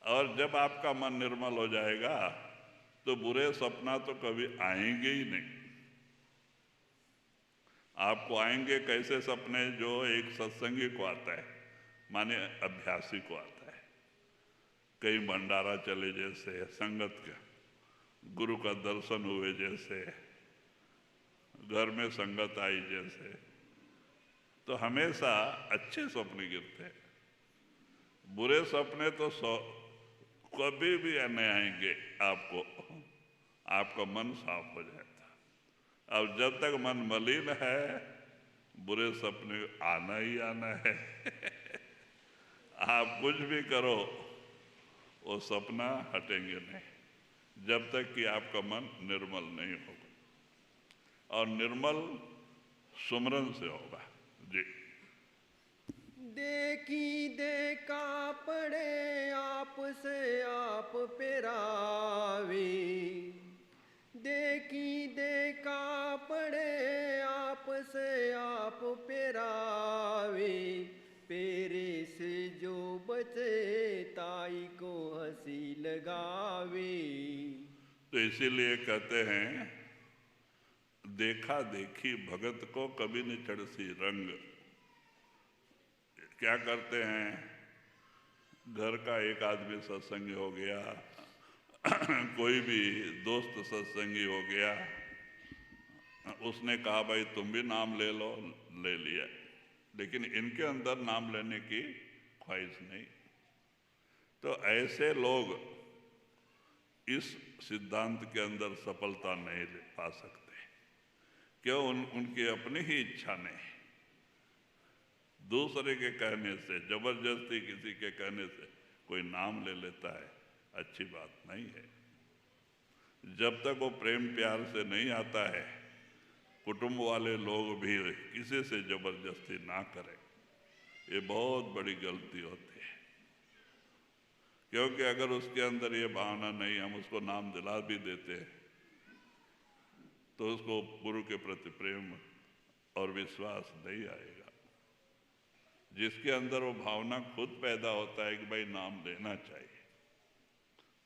[SPEAKER 3] और जब आपका मन निर्मल हो जाएगा तो बुरे सपना तो कभी आएंगे ही नहीं। आपको आएंगे कैसे सपने? जो एक सत्संगी को आता है, माने अभ्यासी को आता है, कहीं भंडारा चले जैसे, संगत का, गुरु का दर्शन हुए जैसे, घर में संगत आई जैसे, तो हमेशा अच्छे सपने गिरते हैं। बुरे सपने तो कभी भी नहीं आएंगे आपको, आपका मन साफ हो जाता। अब जब तक मन मलिन है, बुरे सपने आना ही आना है। आप कुछ भी करो, वो सपना हटेंगे नहीं जब तक कि आपका मन निर्मल नहीं होगा। और निर्मल सुमरन से होगा। जी।
[SPEAKER 2] देखी देखा पड़े आप से आप पेरावे, देखी देखा पड़े आप से आप पेरावे, पेरे से जो बचे ताई को हंसी लगावे।
[SPEAKER 3] तो इसीलिए कहते हैं, देखा देखी भगत को कभी नहीं चढ़सी रंग। क्या करते हैं? घर का एक आदमी सत्संगी हो गया, कोई भी दोस्त सत्संगी हो गया, उसने कहा भाई तुम भी नाम ले लो, ले लिया, लेकिन इनके अंदर नाम लेने की ख्वाहिश नहीं। तो ऐसे लोग इस सिद्धांत के अंदर सफलता नहीं पा सकते। क्यों? उनकी अपनी ही इच्छा नहीं। दूसरे के कहने से, जबरदस्ती किसी के कहने से कोई नाम ले लेता है, अच्छी बात नहीं है। जब तक वो प्रेम प्यार से नहीं आता है, कुटुंब वाले लोग भी किसी से जबरदस्ती ना करें, ये बहुत बड़ी गलती होती है। क्योंकि अगर उसके अंदर ये भावना नहीं, हम उसको नाम दिला भी देते हैं, तो उसको गुरु के प्रति प्रेम और विश्वास नहीं आएगा। जिसके अंदर वो भावना खुद पैदा होता है कि भाई नाम लेना चाहिए,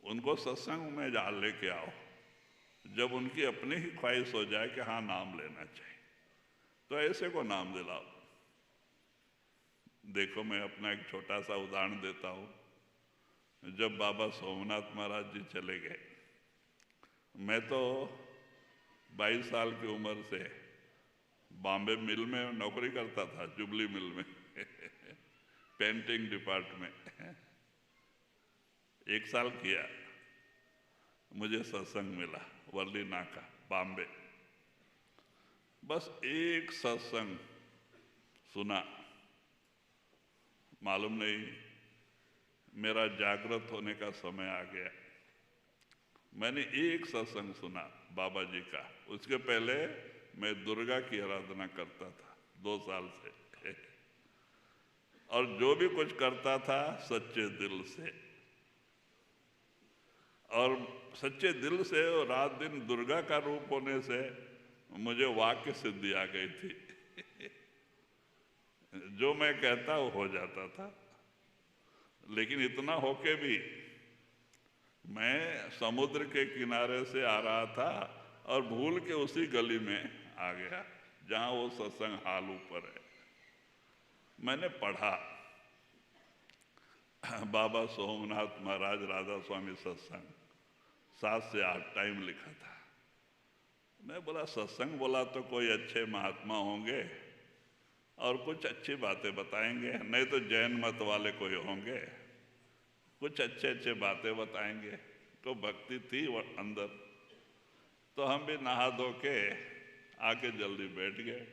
[SPEAKER 3] उनको सत्संग में जा लेके आओ। जब उनकी अपनी ही ख्वाहिश हो जाए कि हाँ नाम लेना चाहिए, तो ऐसे को नाम दिलाओ। देखो, मैं अपना एक छोटा सा उदाहरण देता हूँ। जब बाबा सोमनाथ महाराज जी चले गए, मैं तो 22 साल की उम्र से बॉम्बे मिल में नौकरी करता था, जुबली मिल में पेंटिंग डिपार्टमेंट। 1 साल किया, मुझे सत्संग मिला वर्ली नाका बॉम्बे। बस एक सत्संग सुना, मालूम नहीं मेरा जागृत होने का समय आ गया। मैंने एक सत्संग सुना बाबा जी का। उसके पहले मैं दुर्गा की आराधना करता था 2 साल से, और जो भी कुछ करता था सच्चे दिल से, और सच्चे दिल से, और रात दिन दुर्गा का रूप होने से मुझे वाक्य सिद्धि आ गई थी। जो मैं कहता वो हो जाता था। लेकिन इतना होके भी मैं समुद्र के किनारे से आ रहा था और भूल के उसी गली में आ गया जहां वो सत्संग हाल ऊपर है। मैंने पढ़ा बाबा सोमनाथ महाराज राधा स्वामी सत्संग 7 से 8 टाइम लिखा था। मैं बोला सत्संग बोला तो कोई अच्छे महात्मा होंगे और कुछ अच्छी बातें बताएंगे, नहीं तो जैन मत वाले कोई होंगे, कुछ अच्छे अच्छे बातें बताएंगे। तो भक्ति थी वो अंदर, तो हम भी नहा धो के आके जल्दी बैठ गए।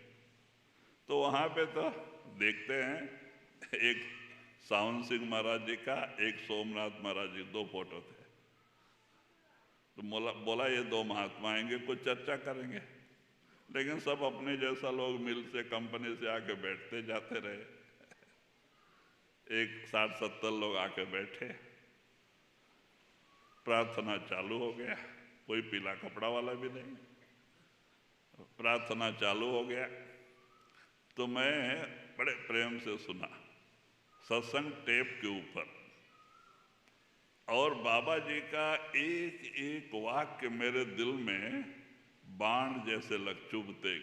[SPEAKER 3] तो वहाँ पे तो देखते हैं एक सावन सिंह महाराज जी का, एक सोमनाथ महाराज जी, 2 फोटो थे। तो बोला ये 2 महात्मा आएंगे, कुछ चर्चा करेंगे। लेकिन सब अपने जैसा लोग मिल से कंपनी से आके बैठते जाते रहे। एक 60-70 लोग आके बैठे, प्रार्थना चालू हो गया। कोई पीला कपड़ा वाला भी नहीं, प्रार्थना चालू हो गया। तो मैं बड़े प्रेम से सुना सत्संग टेप के ऊपर, और बाबा जी का एक एक वाक्य मेरे दिल में बाण जैसे चुभते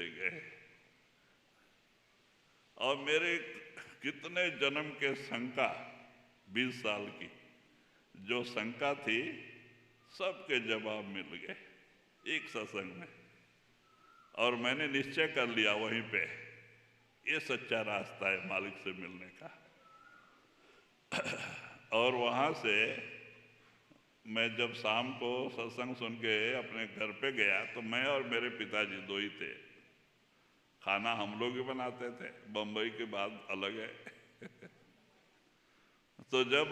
[SPEAKER 3] गए। और मेरे कितने जन्म के शंका, 20 साल की जो शंका थी, सबके जवाब मिल गए एक सत्संग में। और मैंने निश्चय कर लिया वहीं पे, ये सच्चा रास्ता है मालिक से मिलने का। और वहाँ से मैं जब शाम को सत्संग सुन के अपने घर पे गया, तो मैं और मेरे पिताजी 2 ही थे। खाना हम लोग ही बनाते थे, बम्बई की बात अलग है। तो जब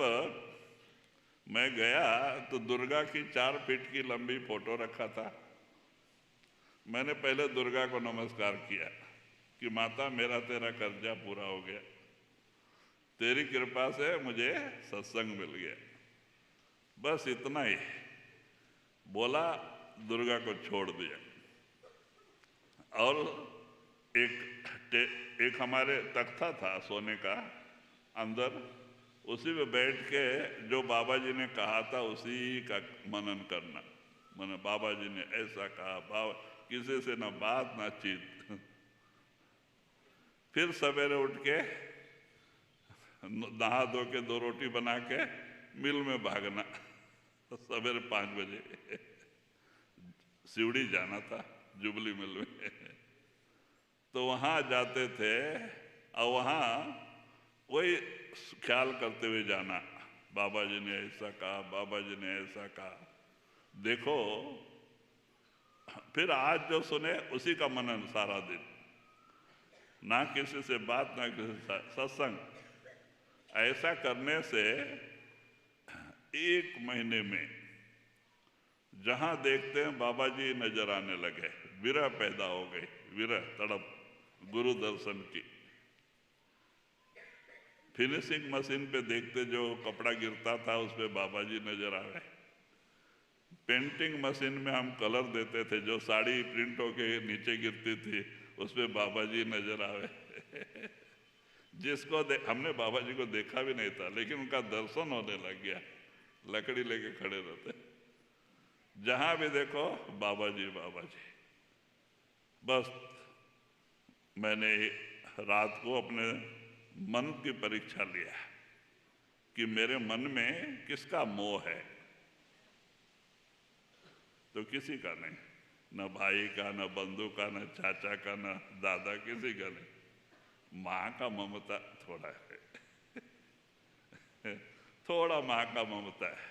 [SPEAKER 3] मैं गया तो दुर्गा की 4 फीट की लंबी फोटो रखा था। मैंने पहले दुर्गा को नमस्कार किया कि माता मेरा तेरा कर्जा पूरा हो गया, तेरी कृपा से मुझे सत्संग मिल गया, बस इतना ही बोला। दुर्गा को छोड़ दिया। और एक हमारे तख्ता था सोने का अंदर, उसी में बैठ के जो बाबा जी ने कहा था उसी का मनन करना। मैंने बाबा जी ने ऐसा कहा, बाबा किसी से ना बात ना चीत। फिर सवेरे उठ के नहा धो के 2 रोटी बना के मिल में भागना। सवेरे 5 बजे सिवड़ी जाना था, जुबली मिल में। तो वहाँ जाते थे और वहाँ वही ख्याल करते हुए जाना, बाबा जी ने ऐसा कहा, बाबा जी ने ऐसा कहा। देखो फिर आज जो सुने उसी का मनन सारा दिन, ना किसी से बात ना किसी से सत्संग। ऐसा करने से 1 महीने में जहां देखते हैं बाबा जी नजर आने लगे, विरह पैदा हो गई, विरह तड़प गुरु दर्शन की। फिनिशिंग मशीन पे देखते जो कपड़ा गिरता था उस पे बाबा जी नजर आए। पेंटिंग मशीन में हम कलर देते थे, जो साड़ी प्रिंट होके नीचे गिरती थी उस पे बाबा जी नजर आए। जिसको हमने बाबा जी को देखा भी नहीं था, लेकिन उनका दर्शन होने लग गया। लकड़ी लेके खड़े रहते, जहां भी देखो बाबा जी बाबा जी। बस मैंने रात को अपने मन की परीक्षा लिया कि मेरे मन में किसका मोह है। तो किसी का नहीं, न भाई का, न बंधु का, न चाचा का, न दादा, किसी का नहीं। माँ का ममता थोड़ा है। थोड़ा माँ का ममता है।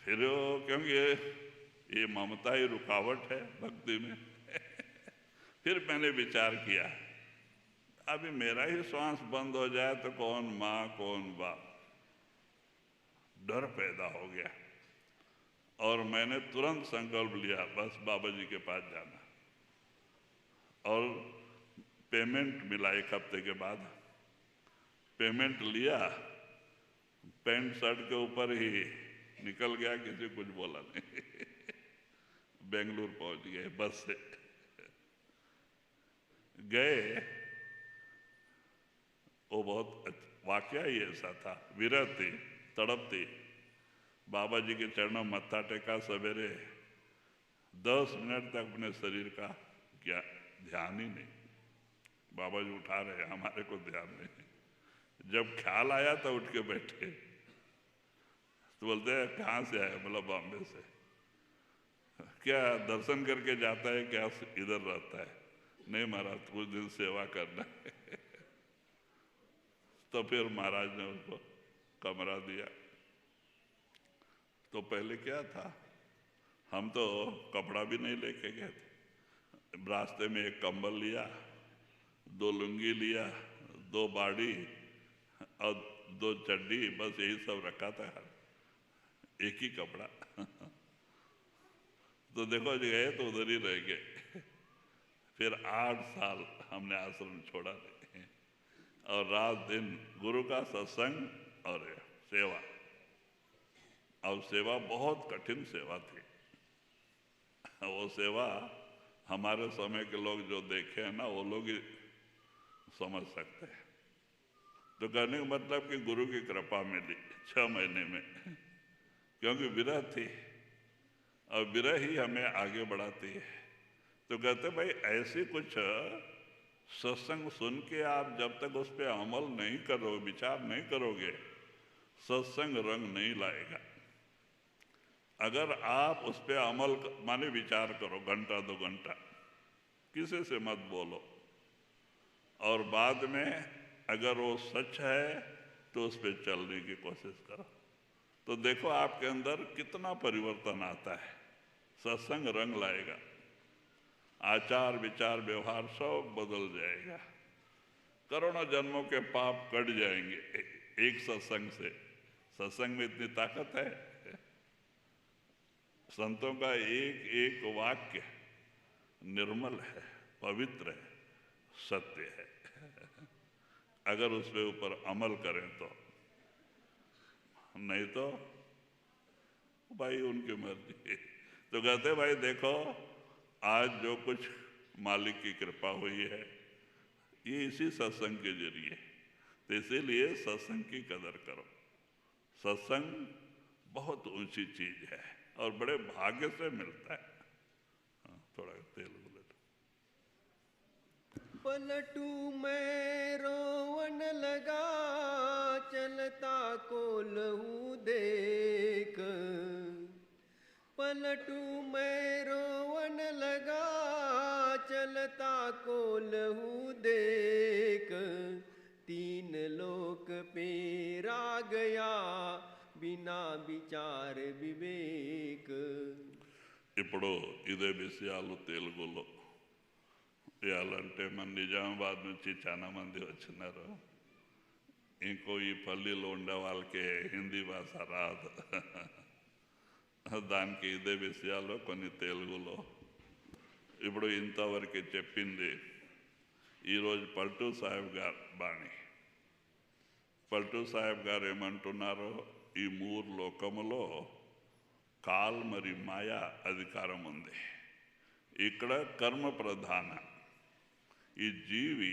[SPEAKER 3] फिर क्योंकि ये ममता ही रुकावट है भक्ति में। फिर मैंने विचार किया, अभी मेरा ही श्वास बंद हो जाए तो कौन माँ कौन बाप। डर पैदा हो गया और मैंने तुरंत संकल्प लिया, बस बाबा जी के पास जाना। और पेमेंट मिला 1 हफ्ते के बाद। पेमेंट लिया, पैंट शर्ट के ऊपर ही निकल गया, किसी कुछ बोला नहीं। बेंगलुरु पहुंच गए बस से। गए, वो बहुत वाकया ही ऐसा था। विरह थी, तड़प थी। बाबा जी के चरणों में मत्था टेका सवेरे, 10 मिनट तक अपने शरीर का क्या ध्यान ही नहीं। बाबा जी उठा रहे, हमारे को ध्यान नहीं। जब ख्याल आया तो उठ के बैठे, तो बोलते हैं कहाँ से आए? मतलब बॉम्बे से। क्या दर्शन करके जाता है, क्या इधर रहता है? नहीं महाराज, कुछ दिन सेवा करना है। तो फिर महाराज ने उसको कमरा दिया। तो पहले क्या था, हम तो कपड़ा भी नहीं लेके गए थे। रास्ते में एक कंबल लिया, 2 लुंगी लिया, 2 बाड़ी और 2 चड्डी, बस यही सब रखा था, एक ही कपड़ा। तो देखो गए तो उधर ही रह गए। फिर 8 साल हमने आश्रम छोड़ा नहीं, और रात दिन गुरु का सत्संग और सेवा। और सेवा बहुत कठिन सेवा थी। वो सेवा हमारे समय के लोग जो देखे हैं ना, वो लोग ही समझ सकते हैं। तो कहने का मतलब कि गुरु की कृपा मिली 6 महीने में, क्योंकि विरह थी और विरह ही हमें आगे बढ़ाती है। तो कहते भाई ऐसी कुछ सत्संग सुन के आप जब तक उस पर अमल नहीं करो, विचार नहीं करोगे, सत्संग रंग नहीं लाएगा। अगर आप उस पर अमल माने विचार करो, घंटा 2 घंटा, किसी से मत बोलो, और बाद में अगर वो सच है तो उस पर चलने की कोशिश करो, तो देखो आपके अंदर कितना परिवर्तन आता है। सत्संग रंग लाएगा, आचार विचार व्यवहार सब बदल जाएगा। करोड़ों जन्मों के पाप कट जाएंगे एक सत्संग से। सत्संग में इतनी ताकत है। संतों का एक एक वाक्य निर्मल है, पवित्र है, सत्य है। अगर उस पे ऊपर अमल करें तो, नहीं तो भाई उनकी मर्जी। तो कहते भाई देखो, आज जो कुछ मालिक की कृपा हुई है ये इसी सत्संग के जरिए। तो इसीलिए सत्संग की कदर करो। सत्संग बहुत ऊंची चीज है और बड़े भाग्य से मिलता है। थोड़ा तेलुगु ले लो।
[SPEAKER 2] पलटू मैं रोवन लगा, चलता को लहू देख। पलटू मैं रोवन लगा, चलता को लहू देख। 3 लोक पेरा गया, बिना विचार विवेक।
[SPEAKER 3] ఇప్పుడు ఇదే విషయాలు తెలుగులో ఇవ్వాలంటే మన నిజామాబాద్ నుంచి చాలా మంది వచ్చినారు. ఇంకో ఈ పల్లీలో ఉండే వాళ్ళకి హిందీ భాష రాదు. దానికి ఇదే విషయాలు కొన్ని తెలుగులో. ఇప్పుడు ఇంతవరకు చెప్పింది ఈరోజు పల్టూ సాహెబ్ గారు బాణి. పల్టూ సాహెబ్ గారు ఏమంటున్నారో, ఈ 3 లోకములో కాల్ మరి మాయా అధికారం ఉంది. ఇక్కడ కర్మ ప్రధాన. ఈ జీవి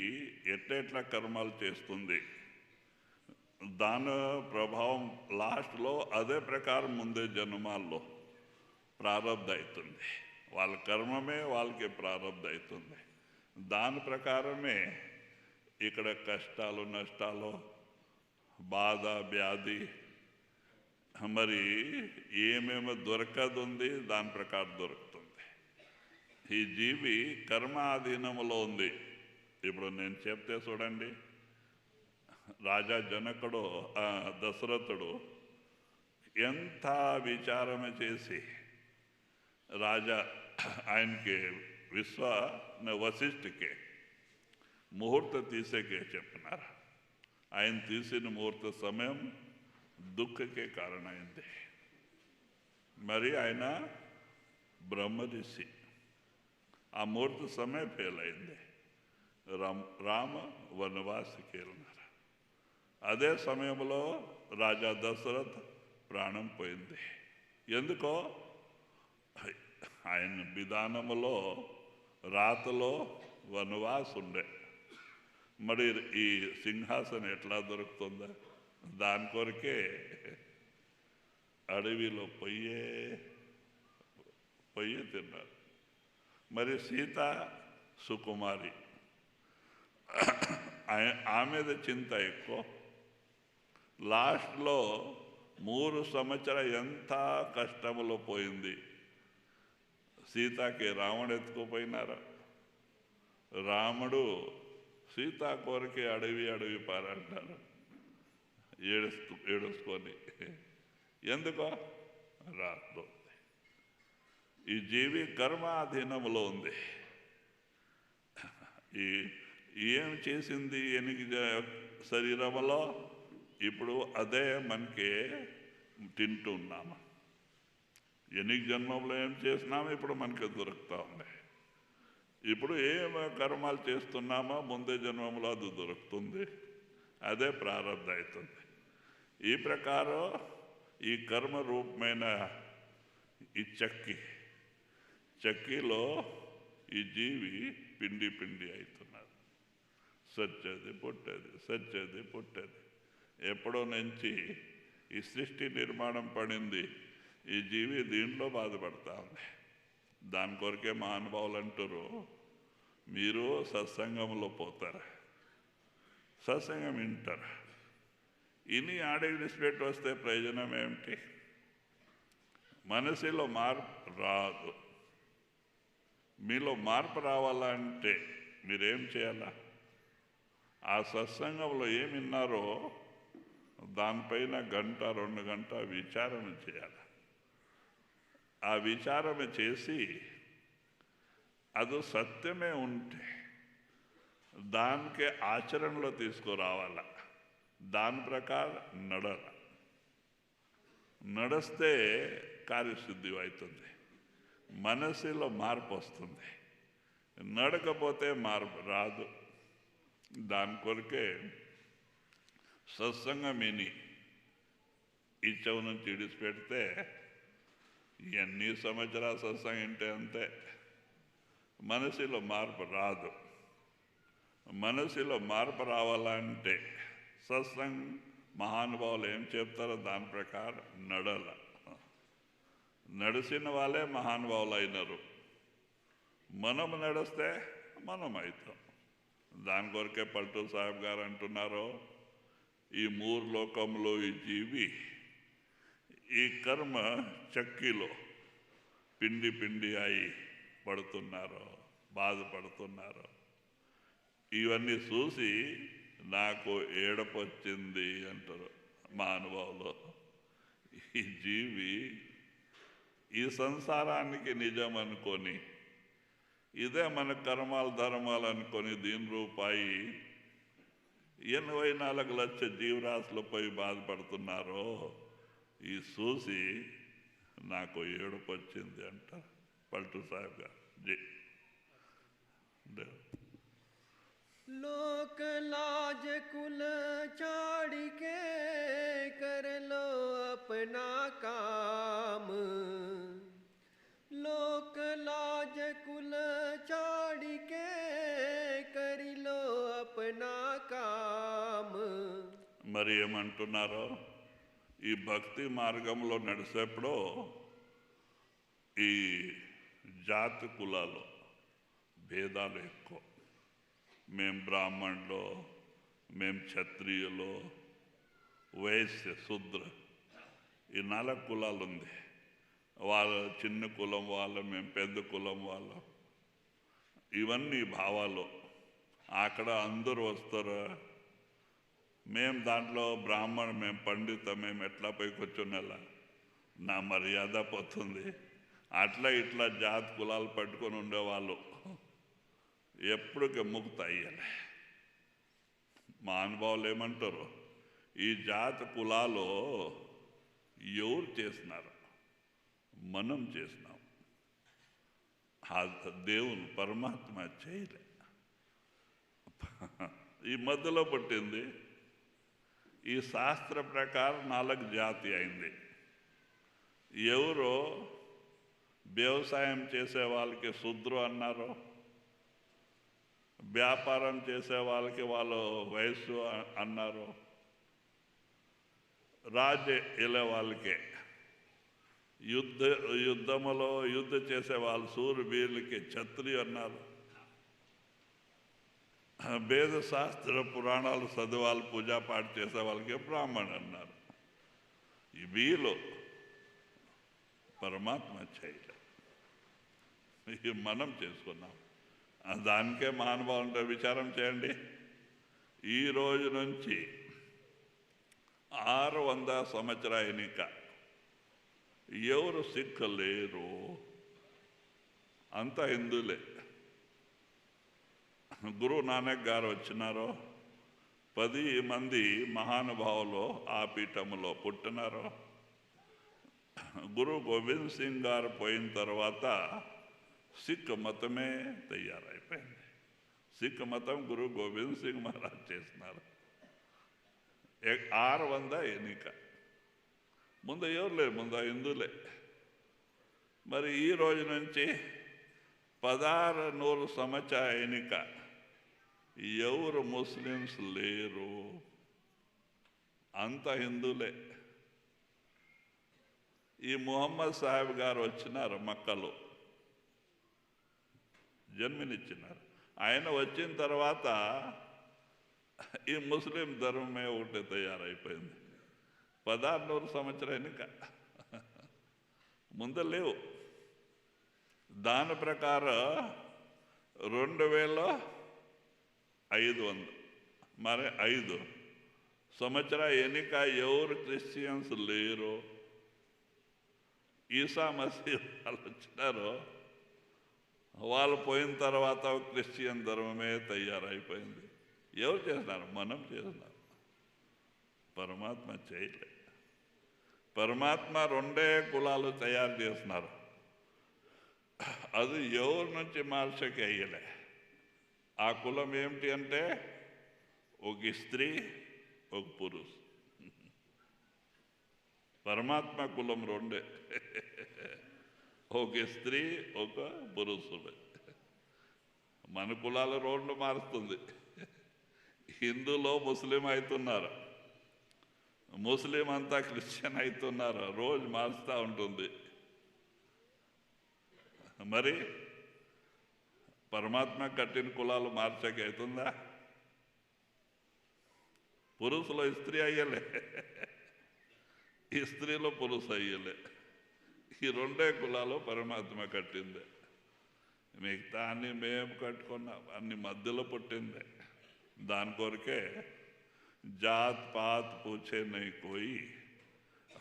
[SPEAKER 3] ఎట్లా కర్మలు చేస్తుంది, దాని ప్రభావం లాస్ట్లో అదే ప్రకారం ముందే జన్మాల్లో ప్రారంధ అవుతుంది. వాళ్ళ కర్మమే వాళ్ళకి ప్రారంధ అవుతుంది. దాని ప్రకారమే ఇక్కడ కష్టాలు నష్టాలు బాధ వ్యాధి మరి ఏమేమి దొరకదుంది దాని ప్రకారం దొరుకుతుంది. ఈ జీవి కర్మ ఆధీనంలో ఉంది. ఇప్పుడు నేను చెప్తే చూడండి, రాజా జనకుడు దశరథుడు ఎంత విచారణ చేసి రాజా ఆయనకి వశిష్ఠకి ముహూర్త తీసేకే చెప్పినారు. ఆయన తీసిన ముహూర్త సమయం దుఃఖకే కారణమైంది. మరి ఆయన బ్రహ్మరిషి, ఆ ముహూర్త సమయం ఫెయిల్ అయింది. రామ వనవాసికి వెళ్ళినారు. అదే సమయంలో రాజా దశరథ్ ప్రాణం పోయింది. ఎందుకో ఆయన విధానంలో రాతలో వనవాస ఉండే. మరి ఈ సింహాసనం ఎట్లా దొరుకుతుందా? దాని కొరకే అడవిలో పొయ్యే తిన్నారు. మరి సీత సుకుమారి, ఆమెది చింత ఎక్కువ. లాస్ట్లో 3 సంవత్సరాలు ఎంత కష్టములో పోయింది. సీతకి రాముడు ఎత్తుకుపోయినారు. రాముడు సీతా కోరికే అడవి పారంటారు ఏడుచుకొని. ఎందుకో రాదు. ఈ జీవి కర్మాధీనంలో ఉంది. ఏం చేసింది 8 శరీరంలో, ఇప్పుడు అదే మనకి తింటున్నాము. 8 జన్మంలో ఏం చేసినామో ఇప్పుడు మనకి దొరుకుతా ఉంది. ఇప్పుడు ఏం కర్మాలు చేస్తున్నామో ముందే జన్మంలో అది దొరుకుతుంది. అదే ప్రారంభం అవుతుంది. ఈ ప్రకారం ఈ కర్మ రూపమైన ఈ చక్కిలో ఈ జీవి పిండి అవుతున్నారు. సచ్చేది పుట్టేది. ఎప్పుడో నుంచి ఈ సృష్టి నిర్మాణం పడింది. ఈ జీవి దీంట్లో బాధపడతా ఉంది. దాని కొరకే మహానుభావులు అంటారు, మీరు సత్సంగంలో పోతారు, సత్సంగం వింటారు. ఇన్ని ఆడే విడిచిపెట్టి వస్తే ప్రయోజనం ఏమిటి? మనసులో మార్పు రాదు. మీలో మార్పు రావాలంటే మీరేం చేయాలా? ఆ సత్సంగంలో ఏమి విన్నారో దానిపైన 1-2 గంటల విచారణ చేయాలి. ఆ విచారణ చేసి అది సత్యమే ఉంటే దానికి ఆచరణలో తీసుకురావాల. దాని ప్రకారం నడిస్తే కార్యసిద్ధి అవుతుంది. మనసులో మార్పు వస్తుంది. నడకపోతే మార్పు రాదు. దాని కొరకే సత్సంగం విని ఈ చెవు నుంచి విడిచిపెడితే ఎన్ని సంవత్సరాలు సత్సంగం వింటే అంతే, మనసులో మార్పు రాదు. మనసులో మార్పు రావాలంటే సత్సంగం మహానుభావులు ఏం చెప్తారో దాని ప్రకారం నడిచిన వాళ్ళే మహానుభావులు అయినారు. మనం నడిస్తే మనం అవుతాం. దాని కొరకే పల్టూ సాహెబ్ గారు అంటున్నారు, ఈ 3 లోకంలో ఈ జీవి ఈ కర్మ చక్కిలో పిండి అయి పడుతున్నారు, బాధపడుతున్నారు. ఇవన్నీ చూసి నాకు ఏడుపు వచ్చింది అంటారు మహానుభావులు. ఈ జీవి ఈ సంసారానికి నిజం అనుకొని, ఇదే మన కర్మాలు ధర్మాలు అనుకొని దీని రూపాయి 84 లక్షల జీవరాశులు పోయి బాధపడుతున్నారో ఈ చూసి నాకు ఏడుపు వచ్చింది అంటారు పల్టూ సాహెబ్ గారు.
[SPEAKER 2] लोक लाज कुल छाड़ के कर लो अपना काम, लोक लाज कुल छाड़ के कर लो अपना काम.
[SPEAKER 3] మరి ఏమంటున్నారో, ఈ భక్తి మార్గంలో నడిచేప్పుడు ఈ జాతి కులాలు భేదాలు ఎక్కువ. మేం బ్రాహ్మణులు, మేం క్షత్రియులు, వైశ్య, శూద్ర, ఈ 4 కులాలు ఉంది. వాళ్ళ చిన్న కులం వాళ్ళు, మేము పెద్ద కులం వాళ్ళు. ఇవన్నీ భావాలు. అక్కడ అందరూ వస్తారు. మేము దాంట్లో బ్రాహ్మణు, మేము పండిత, మేము ఎట్లా పైకి వచ్చున్నలా నా మర్యాద పోతుంది. అట్లా ఇట్లా జాతి కులాలు పట్టుకొని ఉండేవాళ్ళు ఎప్పటికి ముక్త అయ్యాలి. మా అనుభవాలు ఏమంటారు, ఈ జాతి కులాలు ఎవరు చేసినారు? మనం చేసినాం. ఆ దేవుని పరమాత్మ చేయలే. ఈ మధ్యలో పుట్టింది. ఈ శాస్త్ర ప్రకారం 4 జాతి అయింది. ఎవరో వ్యవసాయం చేసే వాళ్ళకి శూద్రు అన్నారు, వ్యాపారం చేసే వాళ్ళకి వాళ్ళు వయస్సు అన్నారు, రాజ్య వెళ్ళే వాళ్ళకే, యుద్ధములో యుద్ధ చేసే వాళ్ళు శూరవీరులకి క్షత్రియ అన్నారు, వేద శాస్త్ర పురాణాలు చదివాలి పూజాపాఠ చేసే వాళ్ళకి బ్రాహ్మణ్ అన్నారు. వీళ్ళు పరమాత్మ చేయలే, ఇవి మనం చేసుకున్నాం. దానికే మహానుభావులతో విచారం చేయండి. ఈ రోజు నుంచి 600 సంవత్సరాలనిక ఎవరు సిక్ లేరు, అంతా హిందువులే. గురు నానక్ గారు వచ్చినారో 10 మంది మహానుభావులు ఆ పీఠములో పుట్టినారో. గురు గోవింద్ సింగ్ గారు పోయిన తర్వాత సిక్ మతమే తయారైపోయింది. సిక్ మతం గురు గోవింద్ సింగ్ మహారాజ్ చేస్తున్నారు. 600 ఎన్నిక. ముందు ఎవరు లేరు, ముందు హిందువులే. మరి ఈ రోజు నుంచి 1600 సంవత్సరాల ఎన్నిక ఎవరు ముస్లిమ్స్ లేరు, అంత హిందువులే. ఈ ముహమ్మద్ సాహెబ్ గారు వచ్చినారు, మక్కలో జన్మనిచ్చినారు. ఆయన వచ్చిన తర్వాత ఈ ముస్లిం ధర్మమే ఒకటి తయారైపోయింది. 1600 సంవత్సరం ఎన్నిక ముందు లేవు. దాని ప్రకారం 2500 మరి 5 సంవత్సరాల ఎన్నిక ఎవరు క్రిస్టియన్స్ లేరు. ఈసా మసీహ్ వాళ్ళు వచ్చినారో వాళ్ళు పోయిన తర్వాత క్రిస్టియన్ ధర్మమే తయారైపోయింది. ఎవరు చేస్తున్నారు? మనం చేస్తున్నారు, పరమాత్మ చేయలే. పరమాత్మ 2 కులాలు తయారు చేస్తున్నారు. అది ఎవరి నుంచి మార్చకి అయ్యలే. ఆ కులం ఏమిటి అంటే ఒక స్త్రీ ఒక పురుష్. పరమాత్మ కులం 2, ఒక స్త్రీ ఒక పురుషుడు. మన కులాలు 2 మారుస్తుంది. హిందూలో ముస్లిం అవుతున్నారు, ముస్లిం అంతా క్రిస్టియన్ అవుతున్నారు, రోజు మారుస్తూ ఉంటుంది. మరి పరమాత్మ కట్టిన కులాలు మార్చక అవుతుందా? పురుషులో స్త్రీ అయ్యలే, ఈ స్త్రీలో పురుషు అయ్యలే. ఈ 2 కులాలు పరమాత్మ కట్టిందే. మిగతా అన్ని మేము కట్టుకున్నాం, అన్ని మధ్యలో పుట్టిందే. దాని కొరకే జాత్ పాత్ పూछे नहीं कोई,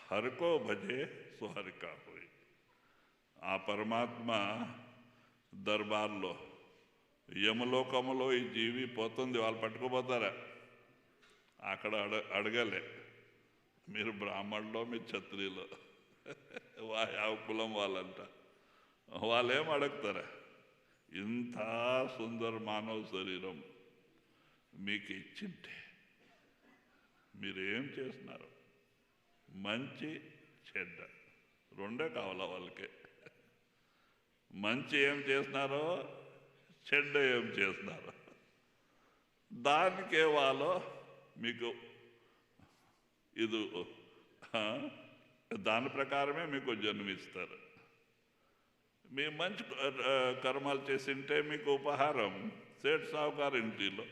[SPEAKER 3] हर को भजे सो हर का होई. ఆ పరమాత్మ దర్బార్లో యమలోకములో ఈ జీవి పోతుంది, వాళ్ళు పట్టుకుపోతారా? అక్కడ అడగలే మీరు బ్రాహ్మణులో మీ క్షత్రియులో ఆ కులం వాళ్ళంట. వాళ్ళేం అడుగుతారా? ఇంత సుందర మానవ శరీరం మీకు ఇచ్చింటే మీరేం చేస్తున్నారు? మంచి చెడ్డ 2 కావాలా వాళ్ళకే. మంచి ఏం చేస్తున్నారో, చెడ్డ ఏం చేస్తున్నారు, దానికే వాళ్ళు మీకు ఇది దాని ప్రకారమే మీకు జన్మిస్తారు. మీ మంచి కర్మాలు చేసింటే మీకు ఉపహారం సేట్ సావుకారు ఇంటిలో.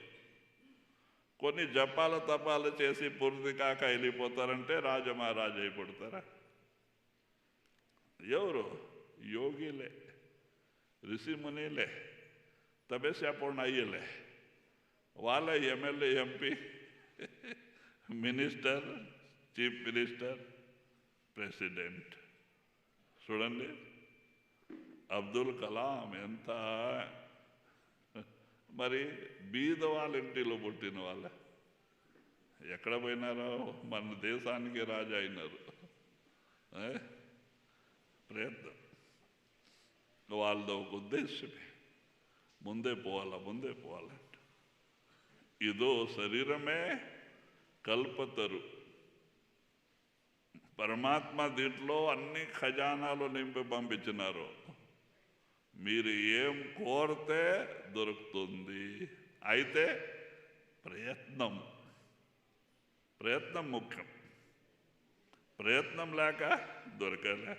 [SPEAKER 3] కొన్ని జపాల తపాలు చేసి పూర్తి కాక వెళ్ళిపోతారంటే రాజమహారాజు అయిపోతారా? ఎవరు? యోగిలే, ఋషిమునిలే, తపస్యాపూర్ణ అయ్యలే. వాళ్ళ MLA, MP, minister, chief minister, president. చూడండి అబ్దుల్ కలాం ఎంత మరి బీద వాళ్ళ ఇంటిలో పుట్టిన వాళ్ళ ఎక్కడ పోయినారో మన దేశానికి రాజా అయినారు. ప్రయత్నం వాళ్ళది ఒక ఉద్దేశమే, ముందే పోవాలంట. ఇదో శరీరమే కల్పతరు. పరమాత్మ దీంట్లో అన్ని ఖజానాలు నింపి పంపించినారు. మీరు ఏం కోరితే దొరుకుతుంది. అయితే ప్రయత్నం ముఖ్యం. ప్రయత్నం లేక దొరకలే.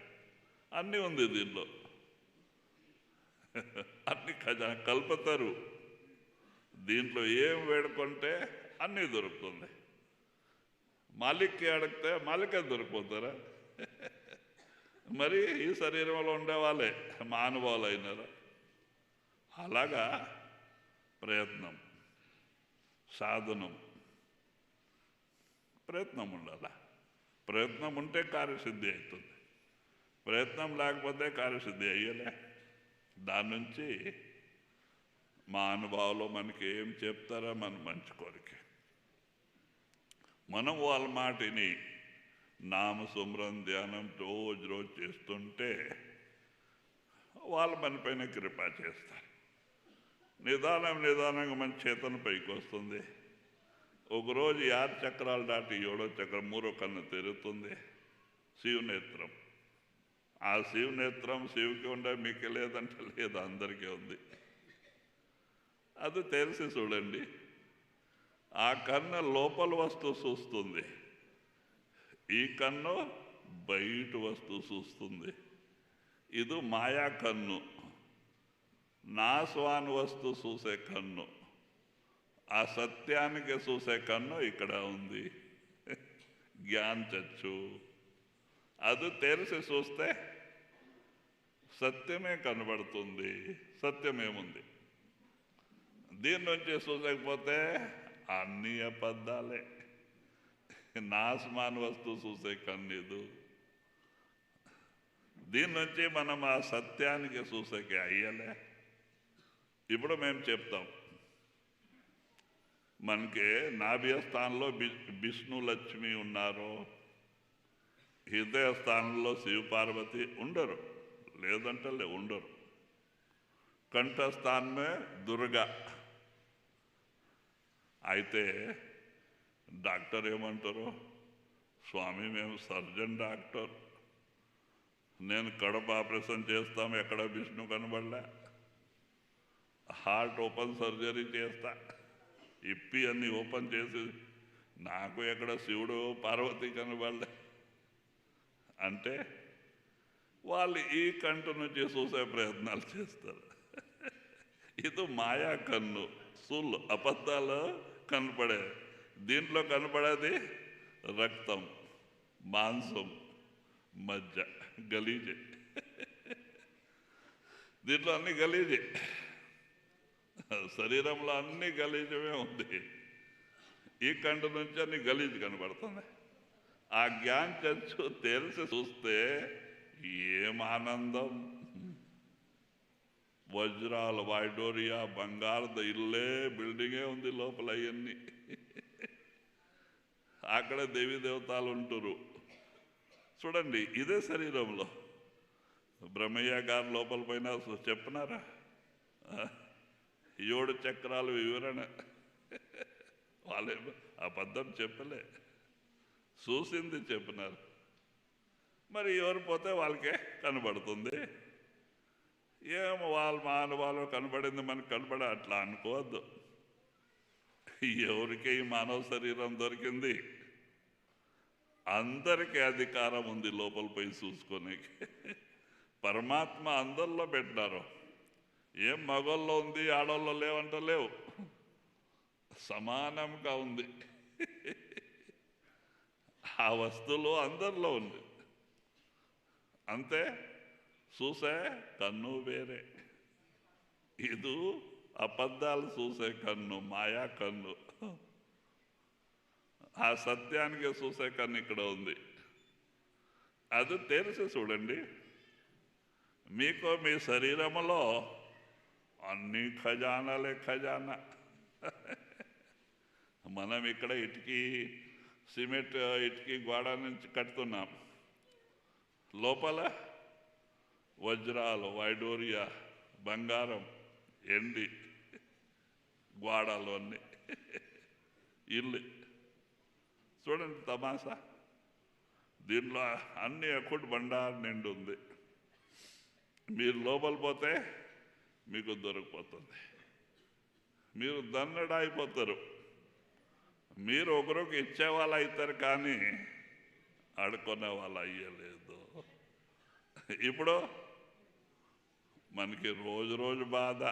[SPEAKER 3] అన్నీ ఉంది దీనిలో, అన్ని ఖజానా కల్పతరు. దీంట్లో ఏం వేడుకుంటే అన్నీ దొరుకుతుంది. మాలిక్కి అడిగితే మాలికే దొరికిపోతారా? మరి ఈ శరీరంలో ఉండేవాళ్ళే మానవాళ్ళు అయినారా? అలాగా ప్రయత్నం, సాధనం, ప్రయత్నం ఉండాల. ప్రయత్నం ఉంటే కార్యసిద్ధి అవుతుంది. ప్రయత్నం లేకపోతే కార్యసిద్ధి అయ్యలే. దాని నుంచి మా అనుభవాలు మనకి ఏం చెప్తారో మన మంచి కోరిక. మనం వాళ్ళ మాటిని నామ సుమ్రం ధ్యానం రోజు చేస్తుంటే వాళ్ళు మన పైన కృప చేస్తారు. నిదానంగా మన చేతన పైకి వస్తుంది. ఒకరోజు 6 చక్రాలు దాటి 7వ చక్రం 3వ కన్ను తెరుతుంది. శివనేత్రం. ఆ శివనేత్రం శివుకి ఉండే మీకు లేదంటే లేదు, అందరికీ ఉంది. అది తెలిసి చూడండి. ఆ కన్ను లోపల వస్తువు చూస్తుంది, ఈ కన్ను బయట వస్తువు చూస్తుంది. ఇది మాయా కన్ను, నాశవాన్ వస్తువు చూసే కన్ను. ఆ సత్యానికి చూసే కన్ను ఇక్కడ ఉంది, జ్ఞాన చచ్చు. అది తెరిచి చూస్తే సత్యమే కనబడుతుంది. సత్యమేముంది? దీని నుంచి చూసకపోతే అన్ని అబద్ధాలే. నాశమాన వస్తువు చూసే కన్నిదు. దీని నుంచి మనం ఆ సత్యానికి చూసేకి అయ్యలే. ఇప్పుడు మేము చెప్తాం, మనకి నాభ్య స్థానంలో విష్ణు లక్ష్మి ఉన్నారు, హృదయ స్థానంలో శివపార్వతి ఉండరు, లేదంటే ఉండరు. కంఠస్థానమే దుర్గా. అయితే డాక్టర్ ఏమంటారు, స్వామి మేము సర్జన్ డాక్టర్, నేను కడుపు ఆపరేషన్ చేస్తాం, ఎక్కడ విష్ణు కనబడలే. హార్ట్ ఓపెన్ సర్జరీ చేస్తా, ఇప్పి అన్ని ఓపెన్ చేసి నాకు ఎక్కడ శివుడు పార్వతి కనబడలే అంటే వాళ్ళు ఈ కంటి నుంచి చూసే ప్రయత్నాలు చేస్తారు. ఇది మాయా కన్ను, సుల్ అబద్ధాలు కనపడే. దీంట్లో కనపడేది రక్తం, మాంసం, మజ్జ, గలీజే. దీంట్లో అన్ని గలీజే. శరీరంలో అన్ని గలీజమే ఉంది. ఈ కంటి నుంచి అన్ని గలీజు కనబడుతుంది. ఆ జ్ఞాన చచ్చు తెలిసి చూస్తే ఏం ఆనందం! వజ్రాలు, వైడోరియా, బంగాರದ ఇల్లే, బిల్డింగే ఉంది లోపల. అవన్నీ అక్కడ దేవీ దేవతలు ఉంటారు. చూడండి, ఇదే శరీరంలో బ్రహ్మయ్య గారు లోపల పైన చెప్పినారా? 7 చక్రాలు వివరణ. వాళ్ళే అబద్ధం చెప్పలే, చూసింది చెప్పినారు. మరి ఎవరు పోతే వాళ్ళకే కనబడుతుంది. ఏమో వాళ్ళ మానవాళ్ళు కనబడింది మనకు కనబడ, అట్లా అనుకోవద్దు. ఎవరికి ఈ మానవ శరీరం దొరికింది? అందరికీ అధికారం ఉంది లోపల పోయి చూసుకొని. పరమాత్మ అందరిలో పెట్టినారు. ఏం మగోళ్ళలో ఉంది, ఆడోళ్ళలో లేవంట లేవు, సమానంగా ఉంది. ఆ వస్తువులు అందరిలో ఉంది. అంతే, చూసే కన్ను వేరే. ఇది అబద్ధాలు చూసే కన్ను, మాయా కన్ను. ఆ సత్యానికి చూసే కన్ను ఇక్కడ ఉంది. అది తెలిసి చూడండి. మీకు మీ శరీరంలో అన్ని ఖజానాలే ఖజానా. మనం ఇక్కడ ఇటుకి సిమెంట్ ఇటుకి గోడ నుంచి కడుతున్నాం. లోపల వజ్రాలు, వైడూరియా, బంగారం, ఎండి, గోడలు అన్నీ, ఇల్లు. చూడండి తమాషా. దీంట్లో అన్ని అక్కుడు బండారు నిండు ఉంది. మీరు లోపల పోతే మీకు దొరికిపోతుంది. మీరు దన్నడ అయిపోతారు. మీరు ఒకరికి ఇచ్చేవాళ్ళు అవుతారు, కానీ ఆడుకునే వాళ్ళు అయ్యలేదు. ఇప్పుడు మనకి రోజు రోజు బాధ,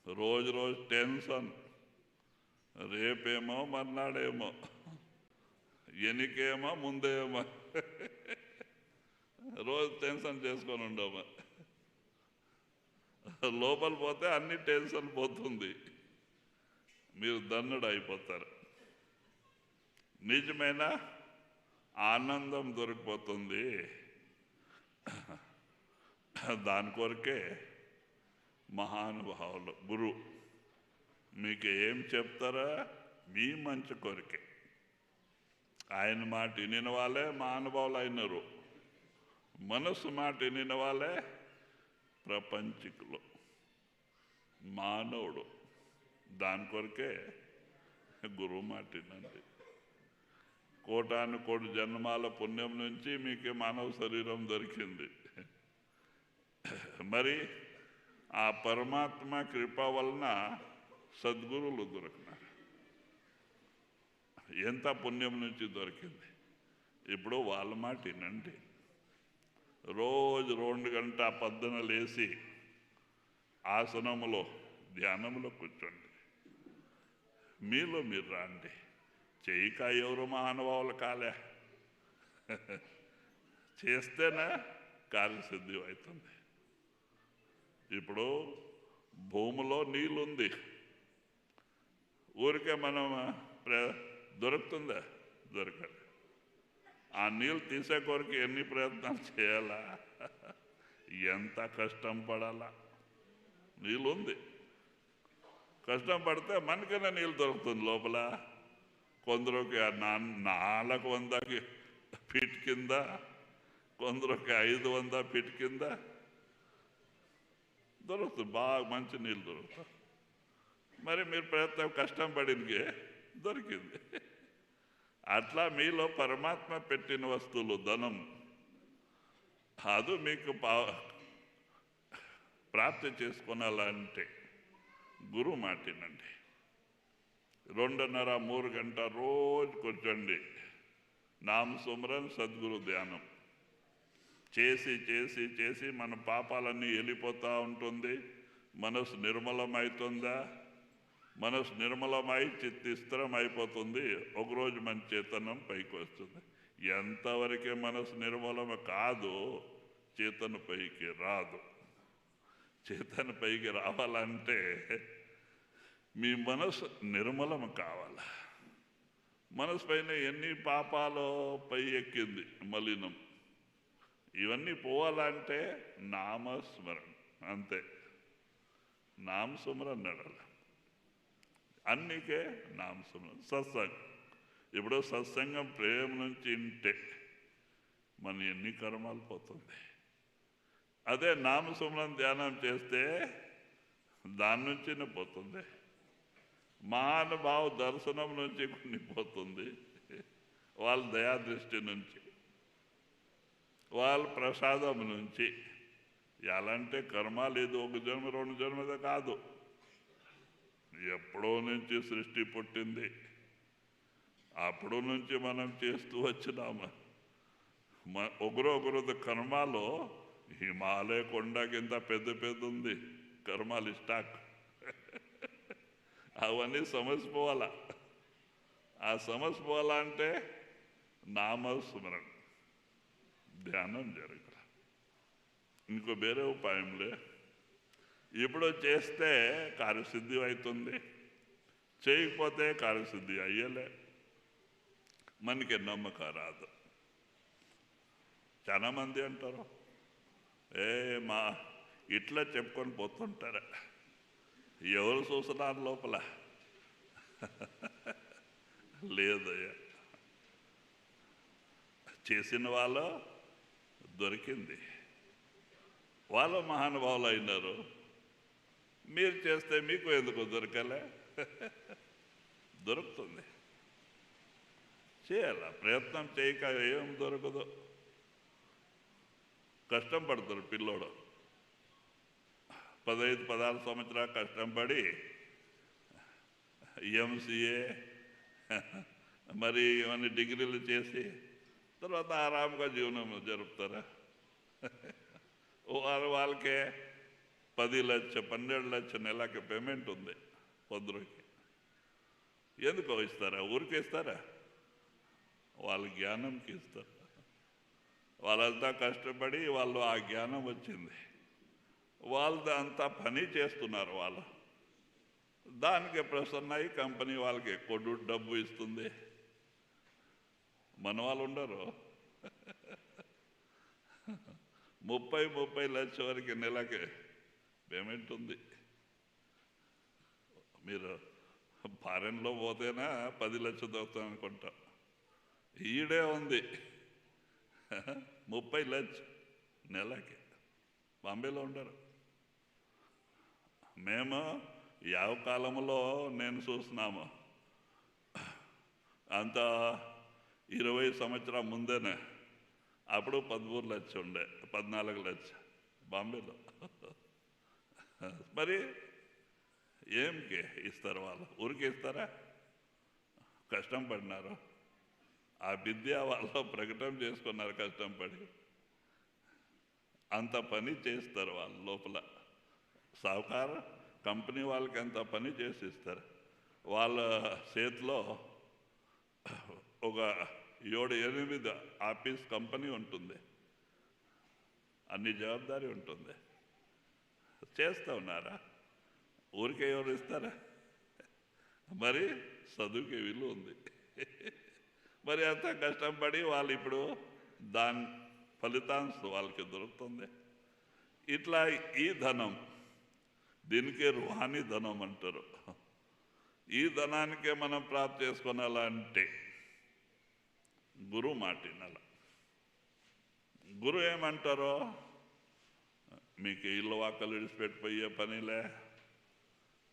[SPEAKER 3] రోజు రోజు టెన్షన్, రేపేమో మర్నాడేమో, ఎనికేమో ముందేమో, రోజు టెన్షన్ చేసుకొని ఉండము. లోపల పోతే అన్ని టెన్షన్ పోతుంది, మీరు దన్నుడు అయిపోతారు. నిజమైన ఆనందం దొరికిపోతుంది. దాని కొరకే మహానుభావులు గురు మీకు ఏం చెప్తారా, మీ మంచి కొరకే. ఆయన మాట వినిన వాళ్ళే మహానుభావులు అయినారు. మనస్సు మాట వినిన వాళ్ళే ప్రపంచికులు, మానవుడు. దాని కొరకే గురువు మాట వినండి. కోటాను కోటి జన్మాల పుణ్యం నుంచి మీకు మానవ శరీరం దొరికింది. మరి ఆ పరమాత్మ కృప వలన సద్గురువులు దొరికినారు. ఎంత పుణ్యం నుంచి దొరికింది. ఇప్పుడు వాళ్ళ మాట వినండి. రోజు 2 గంటల పొద్దున లేచి ఆసనములో ధ్యానంలో కూర్చోండి. మీలో మీరు రాండి. చేయక ఎవరు మహానుభావులు కాలే. చేస్తేనే కార్యసిద్ధి అవుతుంది. ఇప్పుడు భూమిలో నీళ్ళుంది, ఊరికే మనం దొరుకుతుందా? దొరకదు. ఆ నీళ్ళు తీసే కొరకు ఎన్ని ప్రయత్నాలు చేయాలా, ఎంత కష్టం పడాలా. నీళ్ళుంది, కష్టం పడితే మనకైనా నీళ్ళు దొరుకుతుంది లోపల. కొందరికి 400 ఫీట్ కింద, కొందరికి 500 ఫీట్ కింద దొరుకుతుంది. బాగా మంచి నీళ్ళు దొరుకుతాయి. మరి మీరు ప్రయత్నం కష్టం పడినకే దొరికింది. అట్లా మీలో పరమాత్మ పెట్టిన వస్తువులు, ధనం, అది మీకు ప్రాప్తి చేసుకునాలంటే గురువు మాటినండి. 2.5-3 గంటల రోజు కూర్చోండి. నామ సుమరన్, సద్గురు ధ్యానం చేసి చేసి చేసి మన పాపాలన్నీ వెళ్ళిపోతూ ఉంటుంది. మనసు నిర్మలమవుతుందా? మనసు నిర్మలమై చిత్తి స్థిరం అయిపోతుంది. ఒకరోజు మన చేతనం పైకి వస్తుంది. ఎంతవరకే మనసు నిర్మలం కాదు, చేతన పైకి రాదు. చేతన పైకి రావాలంటే మీ మనసు నిర్మలం కావాలి. మనసు పైన ఎన్ని పాపాలు పై ఎక్కింది, మలినం, ఇవన్నీ పోవాలంటే నామస్మరణ. అంతే, నామస్మరణ నడాలి. అన్నికే నామస్మరణ. సత్సంగం. ఇప్పుడు సత్సంగం ప్రేమ నుంచి ఇంటే మన ఎన్ని కర్మాలు పోతుంది. అదే నామస్మరణ ధ్యానం చేస్తే దాని నుంచినే పోతుంది. మహానుభావ దర్శనం నుంచి కొన్ని పోతుంది, వాళ్ళ దయాదృష్టి నుంచి, వాళ్ళ ప్రసాదం నుంచి. ఎలాంటి కర్మాలు ఇది 1 జన్మ 2 జన్మదే కాదు, ఎప్పుడో నుంచి సృష్టి పుట్టింది. అప్పుడు నుంచి మనం చేస్తూ వచ్చినాము. ఒకరు కర్మాలు హిమాలయ కొండ కింద పెద్ద ఉంది కర్మాలు స్టాక్. అవన్నీ సమసిపోవాలా. ఆ సమసిపోవాలంటే నామస్మరణ ధ్యానం జరగాలి. ఇంకో వేరే ఉపాయంలే. ఇప్పుడు చేస్తే కార్యసిద్ధి అవుతుంది, చేయకపోతే కార్యసిద్ధి అయ్యలే. మనకి నమ్మకం రాదు. చాలామంది అంటారు, మా ఇట్లా చెప్పుకొని పోతుంటారా, ఎవరు చూస్తున్నారు లోపల? లేదయ్యా, చేసిన వాళ్ళు దొరికింది, వాళ్ళు మహానుభావులు అయినారు. మీరు చేస్తే మీకు ఎందుకు దొరకలే? దొరుకుతుంది. చేయాల, ప్రయత్నం చేయక ఏం దొరకదు. కష్టం పడతారు పిల్లోడు. 15-16 సంవత్సరాలు కష్టం పడి ఎంసీఏ మరి ఇవన్నీ డిగ్రీలు చేసి తర్వాత ఆరాంగా జీవనం జరుపుతారా? వాళ్ళకే 10 లక్షలు 12 లక్షలు నెలకి పేమెంట్ ఉంది కొందరికి. ఎందుకో ఇస్తారా? ఊరికే ఇస్తారా? వాళ్ళ జ్ఞానంకి ఇస్తారు. వాళ్ళంతా కష్టపడి వాళ్ళు ఆ జ్ఞానం వచ్చింది, వాళ్ళు అంతా పని చేస్తున్నారు. వాళ్ళు దానికి ప్రసన్న అయ్యి కంపెనీ వాళ్ళకి ఎక్కువ డబ్బు ఇస్తుంది. మన వాళ్ళు ఉండరు. 30 లక్షల వరకు నెలకి పేమెంట్ ఉంది. మీరు ఫారెన్లో పోతేనా 10 లక్షలు దొరుకుతాం అనుకుంటా. ఈడే ఉంది 30 లక్షలు నెలకి. బాంబేలో ఉండరు. మేము యావ కాలంలో నేను చూస్తున్నాము, అంత 20 సంవత్సరాల ముందేనే అప్పుడు 13 లక్షలు ఉండే, 14 లక్షలు బాంబేలో. మరి ఏంకి ఇస్తారు? వాళ్ళు ఊరికి ఇస్తారా? కష్టం పడినారు. ఆ విద్య వాళ్ళు ప్రకటన చేసుకున్నారు కష్టం పడి. అంత పని చేస్తారు వాళ్ళు లోపల. సాహుకారు కంపెనీ వాళ్ళకి అంత పని చేసి ఇస్తారు. వాళ్ళ చేతిలో ఒక 7-8 ఆఫీస్ కంపెనీ ఉంటుంది, అన్ని జవాబాదారీ ఉంటుంది. చేస్తూ ఉన్నారా? ఊరికే ఎవరు ఇస్తారా? మరి చదువుకి విలువ ఉంది. మరి అంత కష్టపడి వాళ్ళు ఇప్పుడు దాని ఫలితాంశం వాళ్ళకి దొరుకుతుంది. ఇట్లా ఈ ధనం, దీనికే రుహానీ ధనం అంటారు. ఈ ధనానికే మనం ప్రాప్తి చేసుకోవాలంటే గురువు మాట వినాల. గురువు ఏమంటారో, మీకు ఇల్లు వాకలు విడిచిపెట్టిపోయే పనిలే,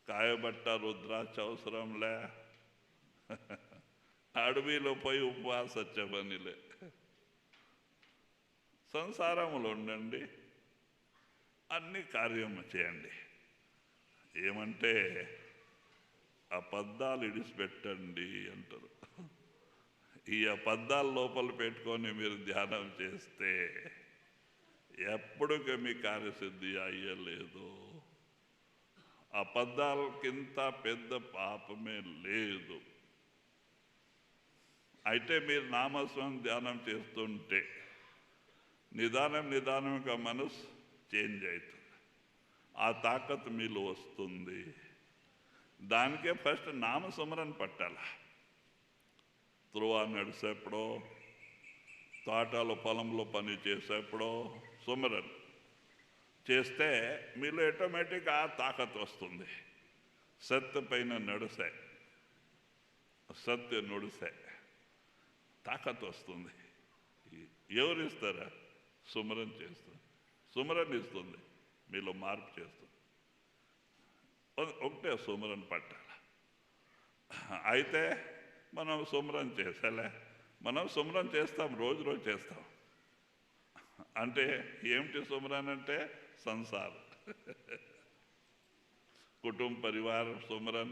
[SPEAKER 3] కాయబట్ట రుద్రాక్ష అవసరంలే, అడవిలో పోయి ఉపవాస వచ్చే పనిలే. సంసారంలో ఉండండి, అన్ని కార్యం చేయండి. ఏమంటే అబద్ధాలు ఇడిచిపెట్టండి అంటారు. ఈ అబద్ధాల లోపల పెట్టుకొని మీరు ధ్యానం చేస్తే ఎప్పటికీ మీ కార్యసిద్ధి అయ్యలేదు. అబద్ధాలకింత పెద్ద పాపమే లేదు. అయితే మీరు నామస్వం ధ్యానం చేస్తుంటే నిదానంగా మనసు చేంజ్ అవుతుంది, ఆ తాకత్ మీలో వస్తుంది. దానికే ఫస్ట్ నామస్మరణ పట్టాల. త్రువా నడిసేప్పుడో, తోటలో పొలంలో పని చేసేప్పుడో సుమరణ చేస్తే మీలో ఆటోమేటిక్గా ఆ తాకత్ వస్తుంది. సత్య పైన నడిసే, సత్య నడిసే తాకత్ వస్తుంది. ఎవరు ఇస్తారా? సుమరణ చేస్తుంది. సుమరణ ఇస్తుంది, మీలో మార్పు చేస్తుంది. ఒకటే సుమరణ పట్టాల. అయితే మనం సుమరణ చేసేలే, మనం సుమరణ చేస్తాం, రోజు చేస్తాం. అంటే ఏమిటి సుమరణ అంటే? సంసారం, కుటుంబ పరివారం సుమరణ,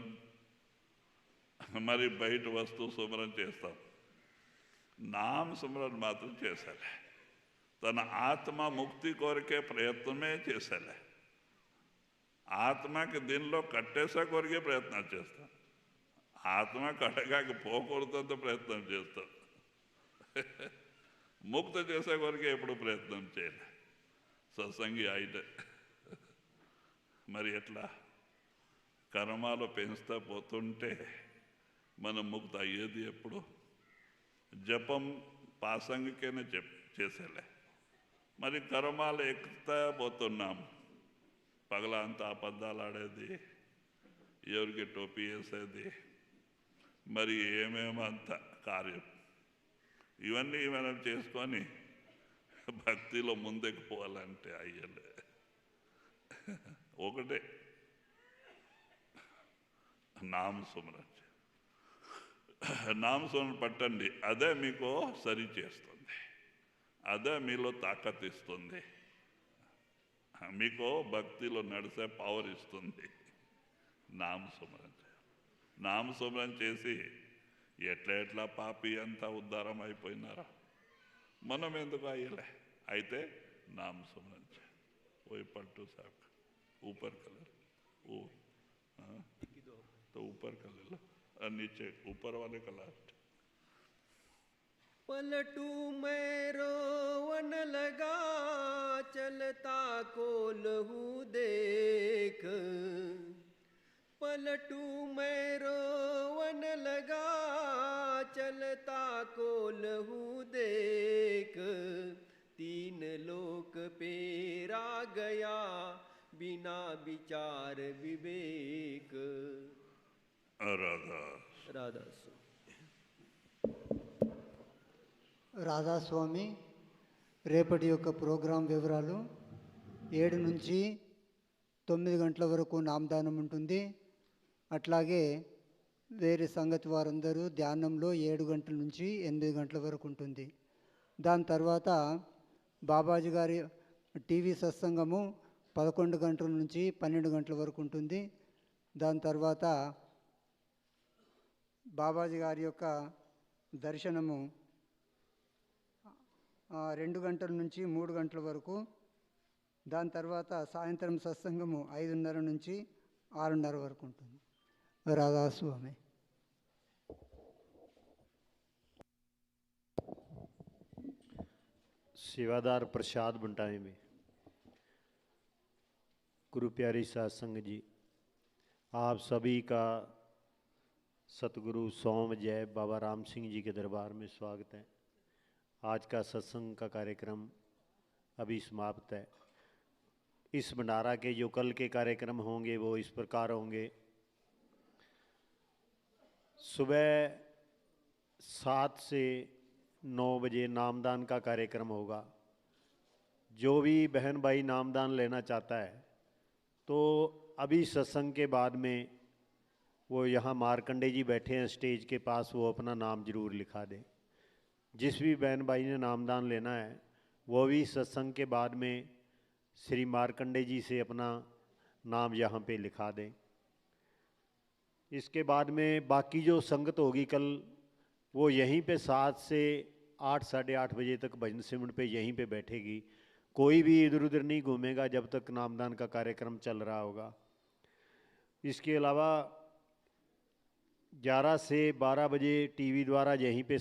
[SPEAKER 3] మరి బయట వస్తువు సుమరణ చేస్తాం. నామ సుమరణ మాత్రం చేసేలే. తన ఆత్మ ముక్తి కోరికే ప్రయత్నమే చేసేలే. ఆత్మకి దీనిలో కట్టేసే కొరికే ప్రయత్నం చేస్తాం. ఆత్మ కట్టగాకి పోకూడదంత ప్రయత్నం చేస్తాం. ముక్త చేసే కొరికే ఎప్పుడు ప్రయత్నం చేయలే. సత్సంగి అయితే మరి ఎట్లా? కర్మాలు పెంచుతా పోతుంటే మనం ముక్త అయ్యేది ఎప్పుడు? జపం పాసంగికైనా చేసేలే. మరి కర్మాలు ఎక్కుతా పోతున్నాం. పగలంతా అబద్ధాలు ఆడేది, ఎవరికి టోపీ వేసేది, మరి ఏమేమంత కార్యం, ఇవన్నీ మనం చేసుకొని భక్తిలో ముందుకు పోవాలంటే అయ్యలే. ఒకటే నామస్మరణ. నామస్మరణ పట్టండి, అదే మీకు సరి చేస్తుంది, అదే మీలో తాకత్ ఇస్తుంది. మీకు భక్తిలో నడిసే పవర్ ఇస్తుంది నామస్మరణ చేయాలి. నామస్మరణ చేసి ఎట్లా పాపి అంతా ఉద్ధారం అయిపోయినారా, మనం ఎందుకు అయ్యలే. అయితే నామస్మరణ చేయాలి. वही पलटू साहब ऊपर कलर वो, हाँ तो ऊपर कर ले लो और नीचे ऊपर वाले का लास्ट.
[SPEAKER 2] पलटू मैं रोवन लगा चलता को लहू देख, पलटू मैं रोवन लगा चलता को लहू देख, तीन लोक पेरा गया बिना विचार विवेक.
[SPEAKER 3] राधा
[SPEAKER 2] राधा
[SPEAKER 4] రాధాస్వామి రేపటి యొక్క ప్రోగ్రాం వివరాలు 7 నుంచి 9 గంటల వరకు నామదానం ఉంటుంది. అట్లాగే వేరే సంగతి వారందరూ ధ్యానంలో 7 గంటల నుంచి 8 గంటల వరకు ఉంటుంది. దాని తర్వాత బాబాజీ గారి టీవీ సత్సంగము 11 గంటల నుంచి 12 గంటల వరకు ఉంటుంది. దాని తర్వాత బాబాజీ గారి యొక్క దర్శనము 2 గంటల నుంచి 3 గంటల వరకు. దాని తర్వాత సాయంత్రం సత్సంగము 5:30 నుంచి 6:30 వరకు ఉంటుంది. రాధాస్వామి.
[SPEAKER 5] सेवादार प्रसाद बंटाएंगे. गुरु प्यारी साध संगत जी, आप सभी का सतगुरु सोम जय बाबा राम सिंह जी के दरबार में स्वागत है. आज का सत्संग का कार्यक्रम अभी समाप्त है. इस भंडारा के जो कल के कार्यक्रम होंगे वो इस प्रकार होंगे. सुबह 7 से 9 बजे नामदान का कार्यक्रम होगा. जो भी बहन भाई नामदान लेना चाहता है तो अभी सत्संग के बाद में वो यहाँ मार्कंडे जी बैठे हैं स्टेज के पास, वो अपना नाम जरूर लिखा दें. जिस भी बहन भाई ने नामदान लेना है वो भी सत्संग के बाद में श्री मार्कंडे जी से अपना नाम यहाँ पे लिखा दें. इसके बाद में बाकी जो संगत होगी कल वो यहीं पे 7 से 8 साढ़े 8 बजे तक भजन सिमरन पे यहीं पे बैठेगी. कोई भी इधर उधर नहीं घूमेगा जब तक नामदान का कार्यक्रम चल रहा होगा. इसके अलावा 11 से 12 बजे टीवी द्वारा यहीं पे